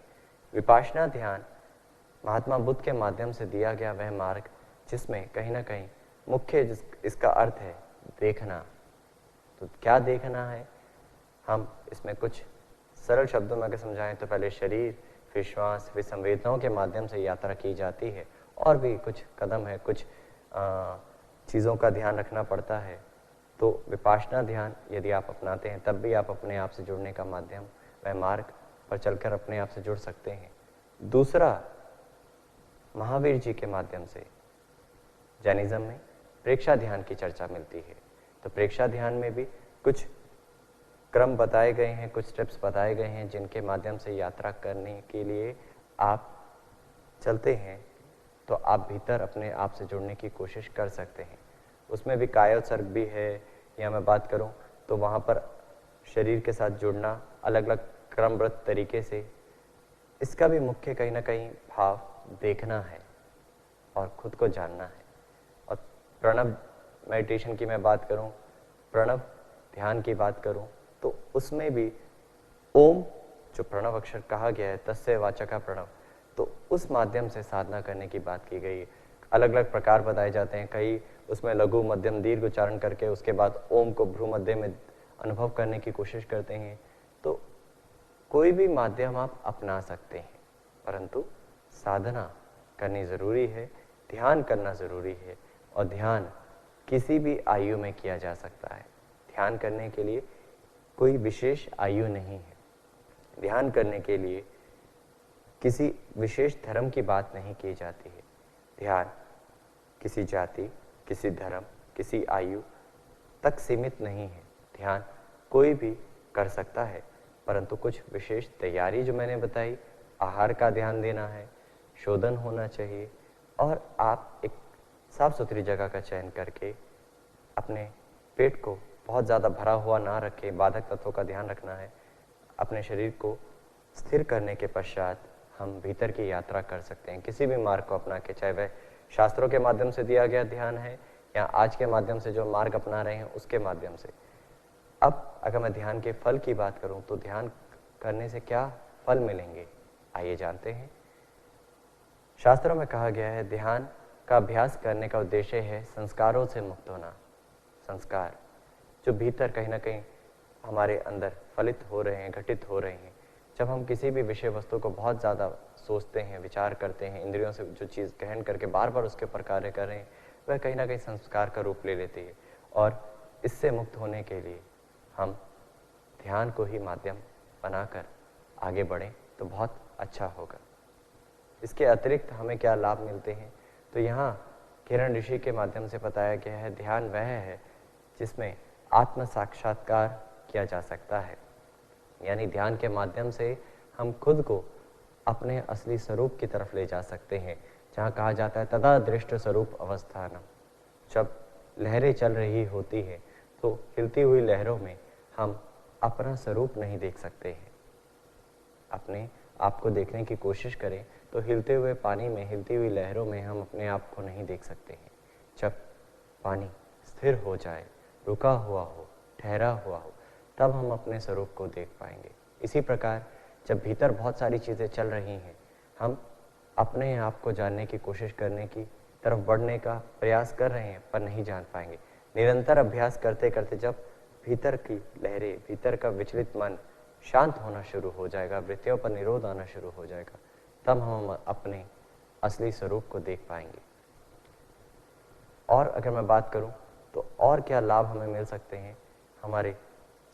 विपासना ध्यान महात्मा बुद्ध के माध्यम से दिया गया वह मार्ग जिसमें कहीं ना कहीं मुख्य इसका अर्थ है देखना। तो क्या देखना है, हम इसमें कुछ सरल शब्दों में अगर समझाएं तो पहले शरीर, फिर श्वास, फिर संवेदनाओं के माध्यम से यात्रा की जाती है, और भी कुछ कदम है, कुछ चीज़ों का ध्यान रखना पड़ता है। तो विपासना ध्यान यदि आप अपनाते हैं तब भी आप अपने आप से जुड़ने का माध्यम, वह मार्ग पर चलकर अपने आप से जुड़ सकते हैं। दूसरा, महावीर जी के माध्यम से जैनिज्म में प्रेक्षा ध्यान की चर्चा मिलती है। तो प्रेक्षा ध्यान में भी कुछ क्रम बताए गए हैं, कुछ स्टेप्स बताए गए हैं जिनके माध्यम से यात्रा करने के लिए आप चलते हैं तो आप भीतर अपने आप से जुड़ने की कोशिश कर सकते हैं। उसमें भी कायोत्सर्ग भी है, या मैं बात करूं तो वहाँ पर शरीर के साथ जुड़ना अलग अलग क्रमबद्ध तरीके से। इसका भी मुख्य कहीं ना कहीं भाव देखना है और खुद को जानना है। और प्रणव मेडिटेशन की मैं बात करूं, प्रणव ध्यान की बात करूं, तो उसमें भी ओम जो प्रणव अक्षर कहा गया है, तस्य वाचका प्रणव, तो उस माध्यम से साधना करने की बात की गई है। अलग अलग प्रकार बताए जाते हैं, कई उसमें लघु मध्यम दीर्घ उच्चारण करके उसके बाद ओम को भ्रू मध्य में अनुभव करने की कोशिश करते हैं। तो कोई भी माध्यम आप अपना सकते हैं, परंतु साधना करनी ज़रूरी है, ध्यान करना ज़रूरी है। और ध्यान किसी भी आयु में किया जा सकता है। ध्यान करने के लिए कोई विशेष आयु नहीं है। ध्यान करने के लिए किसी विशेष धर्म की बात नहीं की जाती है। ध्यान किसी जाति, किसी धर्म, किसी आयु तक सीमित नहीं है। ध्यान कोई भी कर सकता है, परंतु कुछ विशेष तैयारी जो मैंने बताई, आहार का ध्यान देना है, शोधन होना चाहिए, और आप एक साफ सुथरी जगह का चयन करके अपने पेट को बहुत ज़्यादा भरा हुआ ना रखें, बाधक तत्वों का ध्यान रखना है। अपने शरीर को स्थिर करने के पश्चात हम भीतर की यात्रा कर सकते हैं, किसी भी मार्ग को अपना के, चाहे वह शास्त्रों के माध्यम से दिया गया ध्यान है या आज के माध्यम से जो मार्ग अपना रहे हैं उसके माध्यम से। अब अगर मैं ध्यान के फल की बात करूं तो ध्यान करने से क्या फल मिलेंगे, आइए जानते हैं। शास्त्रों में कहा गया है ध्यान का अभ्यास करने का उद्देश्य है संस्कारों से मुक्त होना। संस्कार जो भीतर कहीं ना कहीं हमारे अंदर फलित हो रहे हैं, घटित हो रहे हैं। जब हम किसी भी विषय वस्तु को बहुत ज़्यादा सोचते हैं, विचार करते हैं, इंद्रियों से जो चीज़ गहन करके बार बार उसके ऊपर कार्य कर रहे हैं, वह कहीं ना कहीं संस्कार का रूप ले लेती है। और इससे मुक्त होने के लिए हम ध्यान को ही माध्यम बनाकर आगे बढ़ें तो बहुत अच्छा होगा। इसके अतिरिक्त हमें क्या लाभ मिलते हैं, तो यहाँ किरण ऋषि के माध्यम से बताया गया है ध्यान वह है जिसमें आत्म साक्षात्कार किया जा सकता है। यानी ध्यान के माध्यम से हम खुद को अपने असली स्वरूप की तरफ ले जा सकते हैं। जहाँ कहा जाता है तदा दृष्ट स्वरूप अवस्थानम। जब लहरें चल रही होती है तो हिलती हुई लहरों में हम अपना स्वरूप नहीं देख सकते हैं। अपने आप को देखने की कोशिश करें तो हिलते हुए पानी में, हिलती हुई लहरों में हम अपने आप को नहीं देख सकते हैं। जब पानी स्थिर हो जाए, रुका हुआ हो, ठहरा हुआ हो, तब हम अपने स्वरूप को देख पाएंगे। इसी प्रकार जब भीतर बहुत सारी चीज़ें चल रही हैं, हम अपने आप को जानने की कोशिश करने की तरफ बढ़ने का प्रयास कर रहे हैं पर नहीं जान पाएंगे। निरंतर अभ्यास करते करते जब भीतर की लहरें, भीतर का विचलित मन शांत होना शुरू हो जाएगा, वृत्तियों पर निरोध आना शुरू हो जाएगा, तब हम अपने असली स्वरूप को देख पाएंगे। और अगर मैं बात करूं तो और क्या लाभ हमें मिल सकते हैं, हमारे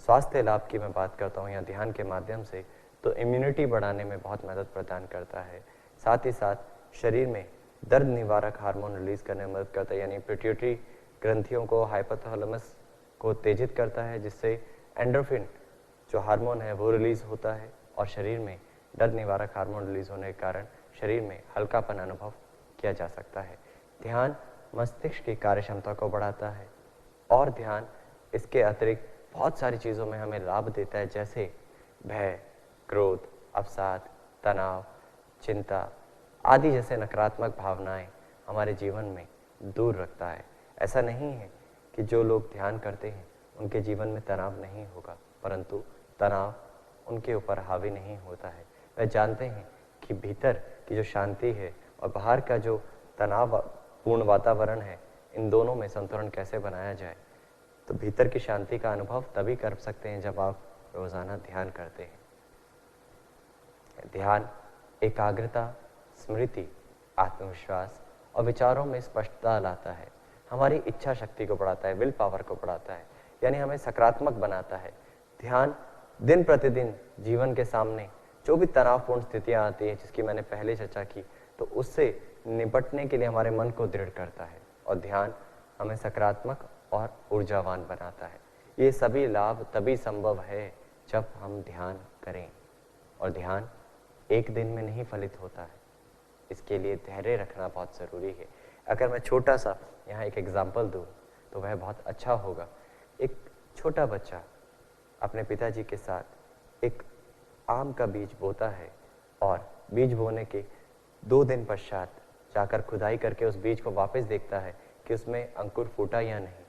स्वास्थ्य लाभ की मैं बात करता हूं या ध्यान के माध्यम से, तो इम्यूनिटी बढ़ाने में बहुत मदद प्रदान करता है। साथ ही साथ शरीर में दर्द निवारक हार्मोन रिलीज करने में मदद करता है, यानी पिट्यूटरी ग्रंथियों को, हाइपोथैलेमस को उत्तेजित करता है, जिससे एंडोर्फिन जो हार्मोन है वो रिलीज होता है और शरीर में दर्द निवारक हार्मोन रिलीज होने के कारण शरीर में हल्कापन अनुभव किया जा सकता है। ध्यान मस्तिष्क की कार्य क्षमता को बढ़ाता है और ध्यान इसके अतिरिक्त बहुत सारी चीज़ों में हमें लाभ देता है, जैसे भय, क्रोध, अवसाद, तनाव, चिंता आदि जैसे नकारात्मक भावनाएं हमारे जीवन में दूर रखता है। ऐसा नहीं है कि जो लोग ध्यान करते हैं उनके जीवन में तनाव नहीं होगा, परंतु तनाव उनके ऊपर हावी नहीं होता है। वह जानते हैं कि भीतर की जो शांति है और बाहर का जो तनावपूर्ण वातावरण है, इन दोनों में संतुलन कैसे बनाया जाए। तो भीतर की शांति का अनुभव तभी कर सकते हैं जब आप रोजाना ध्यान करते हैं। ध्यान एकाग्रता, स्मृति, आत्मविश्वास और विचारों में स्पष्टता लाता है, हमारी इच्छा शक्ति को बढ़ाता है, विल पावर को बढ़ाता है, यानी हमें सकारात्मक बनाता है। ध्यान दिन प्रतिदिन जीवन के सामने जो भी तनावपूर्ण स्थितियां आती हैं, जिसकी मैंने पहले चर्चा की, तो उससे निपटने के लिए हमारे मन को दृढ़ करता है और ध्यान हमें सकारात्मक और ऊर्जावान बनाता है। ये सभी लाभ तभी संभव है जब हम ध्यान करें, और ध्यान एक दिन में नहीं फलित होता है, इसके लिए धैर्य रखना बहुत ज़रूरी है। अगर मैं छोटा सा यहाँ एक एग्जाम्पल दूँ तो वह बहुत अच्छा होगा। एक छोटा बच्चा अपने पिताजी के साथ एक आम का बीज बोता है और बीज बोने के 2 दिन पश्चात जाकर खुदाई करके उस बीज को वापस देखता है कि उसमें अंकुर फूटा या नहीं,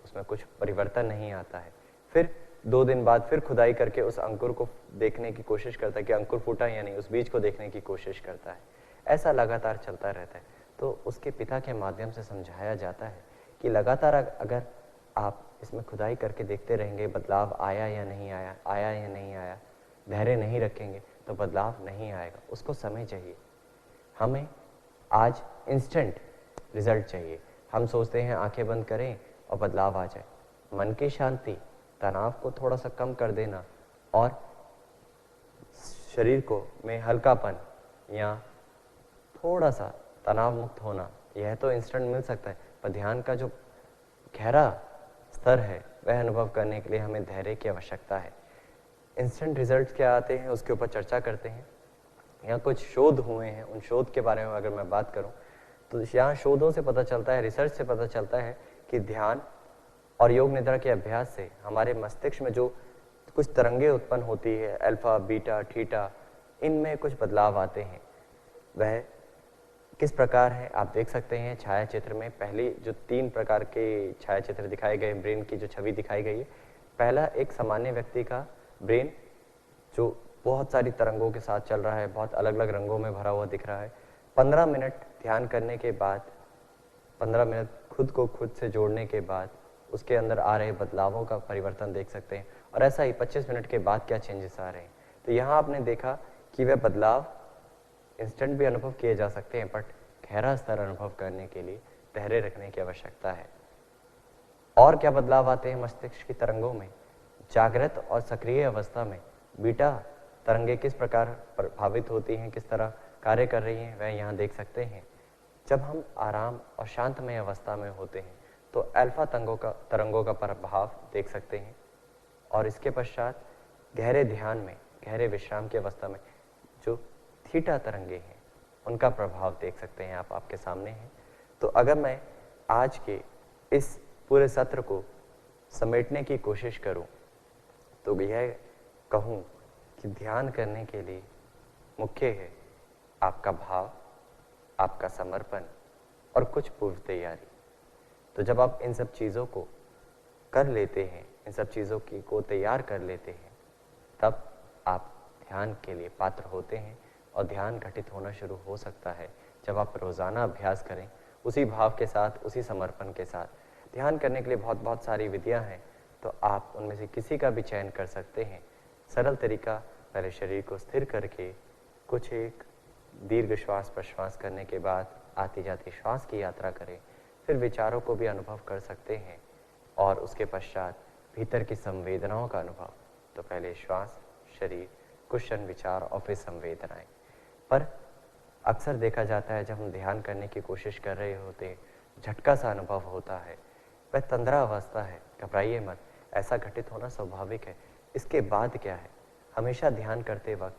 उसमें कुछ परिवर्तन नहीं आता है। फिर 2 दिन बाद फिर खुदाई करके उस अंकुर को देखने की कोशिश करता है कि अंकुर फूटा या नहीं, उस बीज को देखने की कोशिश करता है। ऐसा लगातार चलता रहता है। तो उसके पिता के माध्यम से समझाया जाता है कि लगातार अगर आप इसमें खुदाई करके देखते रहेंगे, बदलाव आया या नहीं आया, आया या नहीं आया, धैर्य नहीं रखेंगे तो बदलाव नहीं आएगा, उसको समय चाहिए। हमें आज इंस्टेंट रिजल्ट चाहिए। हम सोचते हैं आंखें बंद करें और बदलाव आ जाए। मन की शांति, तनाव को थोड़ा सा कम कर देना और शरीर को में हल्कापन या थोड़ा सा तनाव मुक्त होना, यह तो इंस्टेंट मिल सकता है, पर ध्यान का जो गहरा स्तर है वह अनुभव करने के लिए हमें धैर्य की आवश्यकता है। इंस्टेंट रिजल्ट्स क्या आते हैं उसके ऊपर चर्चा करते हैं। यहाँ कुछ शोध हुए हैं, उन शोध के बारे में अगर मैं बात करूँ तो यहाँ शोधों से पता चलता है, रिसर्च से पता चलता है कि ध्यान और योग निद्रा के अभ्यास से हमारे मस्तिष्क में जो कुछ तरंगें उत्पन्न होती है, अल्फा, बीटा, थीटा, इनमें कुछ बदलाव आते हैं। वह किस प्रकार है आप देख सकते हैं छाया चित्र में। पहले जो 3 प्रकार के छाया चित्र दिखाए गए, ब्रेन की जो छवि दिखाई गई है, पहला एक सामान्य व्यक्ति का ब्रेन जो बहुत सारी तरंगों के साथ चल रहा है, बहुत अलग अलग रंगों में भरा हुआ दिख रहा है। 15 मिनट ध्यान करने के बाद, 15 मिनट खुद को खुद से जोड़ने के बाद उसके अंदर आ रहे बदलावों का परिवर्तन देख सकते हैं। और ऐसा ही 25 मिनट के बाद क्या चेंजेस आ रहे हैं। तो यहाँ आपने देखा कि वह बदलाव इंस्टेंट भी अनुभव किए जा सकते हैं, बट गहरा स्तर अनुभव करने के लिए धैर्य रखने की आवश्यकता है। और क्या बदलाव आते हैं मस्तिष्क की तरंगों में? जागृत और सक्रिय अवस्था में बीटा तरंगे किस प्रकार प्रभावित होती हैं, किस तरह कार्य कर रही हैं, वह यहाँ देख सकते हैं। जब हम आराम और शांतमय अवस्था में होते हैं तो अल्फा तरंगों का प्रभाव देख सकते हैं। और इसके पश्चात गहरे ध्यान में, गहरे विश्राम की अवस्था में जो थीटा तरंगे हैं उनका प्रभाव देख सकते हैं आप, आपके सामने है। तो अगर मैं आज के इस पूरे सत्र को समेटने की कोशिश करूं तो यह कहूं कि ध्यान करने के लिए मुख्य है आपका भाव, आपका समर्पण और कुछ पूर्व तैयारी। तो जब आप इन सब चीज़ों को कर लेते हैं, इन सब चीज़ों को तैयार कर लेते हैं, तब आप ध्यान के लिए पात्र होते हैं और ध्यान घटित होना शुरू हो सकता है जब आप रोज़ाना अभ्यास करें उसी भाव के साथ, उसी समर्पण के साथ। ध्यान करने के लिए बहुत बहुत सारी विधियां हैं, तो आप उनमें से किसी का भी चयन कर सकते हैं। सरल तरीका, पहले शरीर को स्थिर करके कुछ एक दीर्घ श्वास प्रश्वास करने के बाद आती जाती श्वास की यात्रा करें, फिर विचारों को भी अनुभव कर सकते हैं और उसके पश्चात भीतर की संवेदनाओं का अनुभव। तो पहले श्वास, शरीर, कुछ क्षण विचार और फिर संवेदनाएं। पर अक्सर देखा जाता है जब हम ध्यान करने की कोशिश कर रहे होते हैं, झटका सा अनुभव होता है, वह तंद्रा अवस्था है। घबराइए मत, ऐसा घटित होना स्वाभाविक है। इसके बाद क्या है, हमेशा ध्यान करते वक्त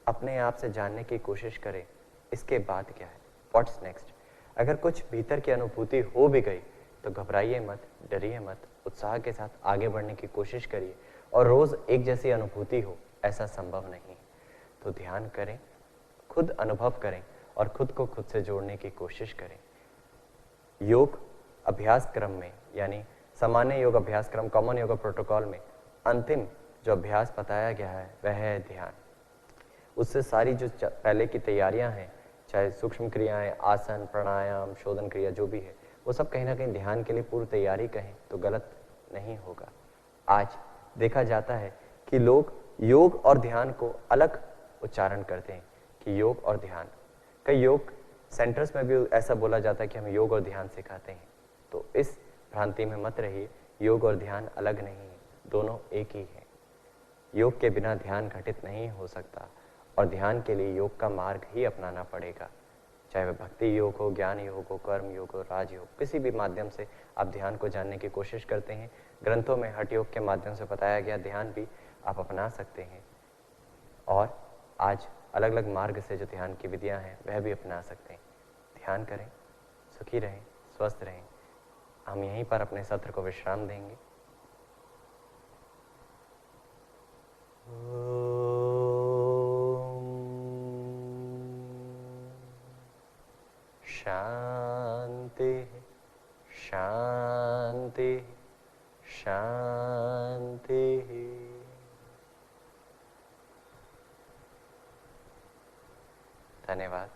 अपने आप से जानने की कोशिश करें, इसके बाद क्या है, व्हाट्स नेक्स्ट। अगर कुछ भीतर की अनुभूति हो भी गई तो घबराइए मत, डरिए मत, उत्साह के साथ आगे बढ़ने की कोशिश करिए। और रोज एक जैसी अनुभूति हो, ऐसा संभव नहीं है। तो ध्यान करें, खुद अनुभव करें और खुद को खुद से जोड़ने की कोशिश करें। योग अभ्यास क्रम में, यानी सामान्य योग अभ्यास क्रम, कॉमन योग प्रोटोकॉल में अंतिम जो अभ्यास बताया गया है वह है ध्यान। उससे सारी जो पहले की तैयारियां हैं, चाहे सूक्ष्म क्रियाएं, आसन, प्राणायाम, शोधन क्रिया जो भी है, वो सब कहीं ना कहीं ध्यान के लिए पूर्व तैयारी कहें तो गलत नहीं होगा। आज देखा जाता है कि लोग योग और ध्यान को अलग उच्चारण करते हैं कि योग और ध्यान। कई योग सेंटर्स में भी ऐसा बोला जाता है कि हम योग और ध्यान सिखाते हैं। तो इस भ्रांति में मत रहिए, योग और ध्यान अलग नहीं है, दोनों एक ही है। योग के बिना ध्यान घटित नहीं हो सकता और ध्यान के लिए योग का मार्ग ही अपनाना पड़ेगा। चाहे वह भक्ति योग हो, ज्ञान योग हो, कर्म योग हो, राजयोग, किसी भी माध्यम से आप ध्यान को जानने की कोशिश करते हैं। ग्रंथों में हठ योग के माध्यम से बताया गया ध्यान भी आप अपना सकते हैं और आज अलग अलग मार्ग से जो ध्यान की विधियां हैं वह भी अपना सकते हैं। ध्यान करें, सुखी रहें, स्वस्थ रहें। हम यहीं पर अपने सत्र को विश्राम देंगे। शांति शांति शांति। धन्यवाद।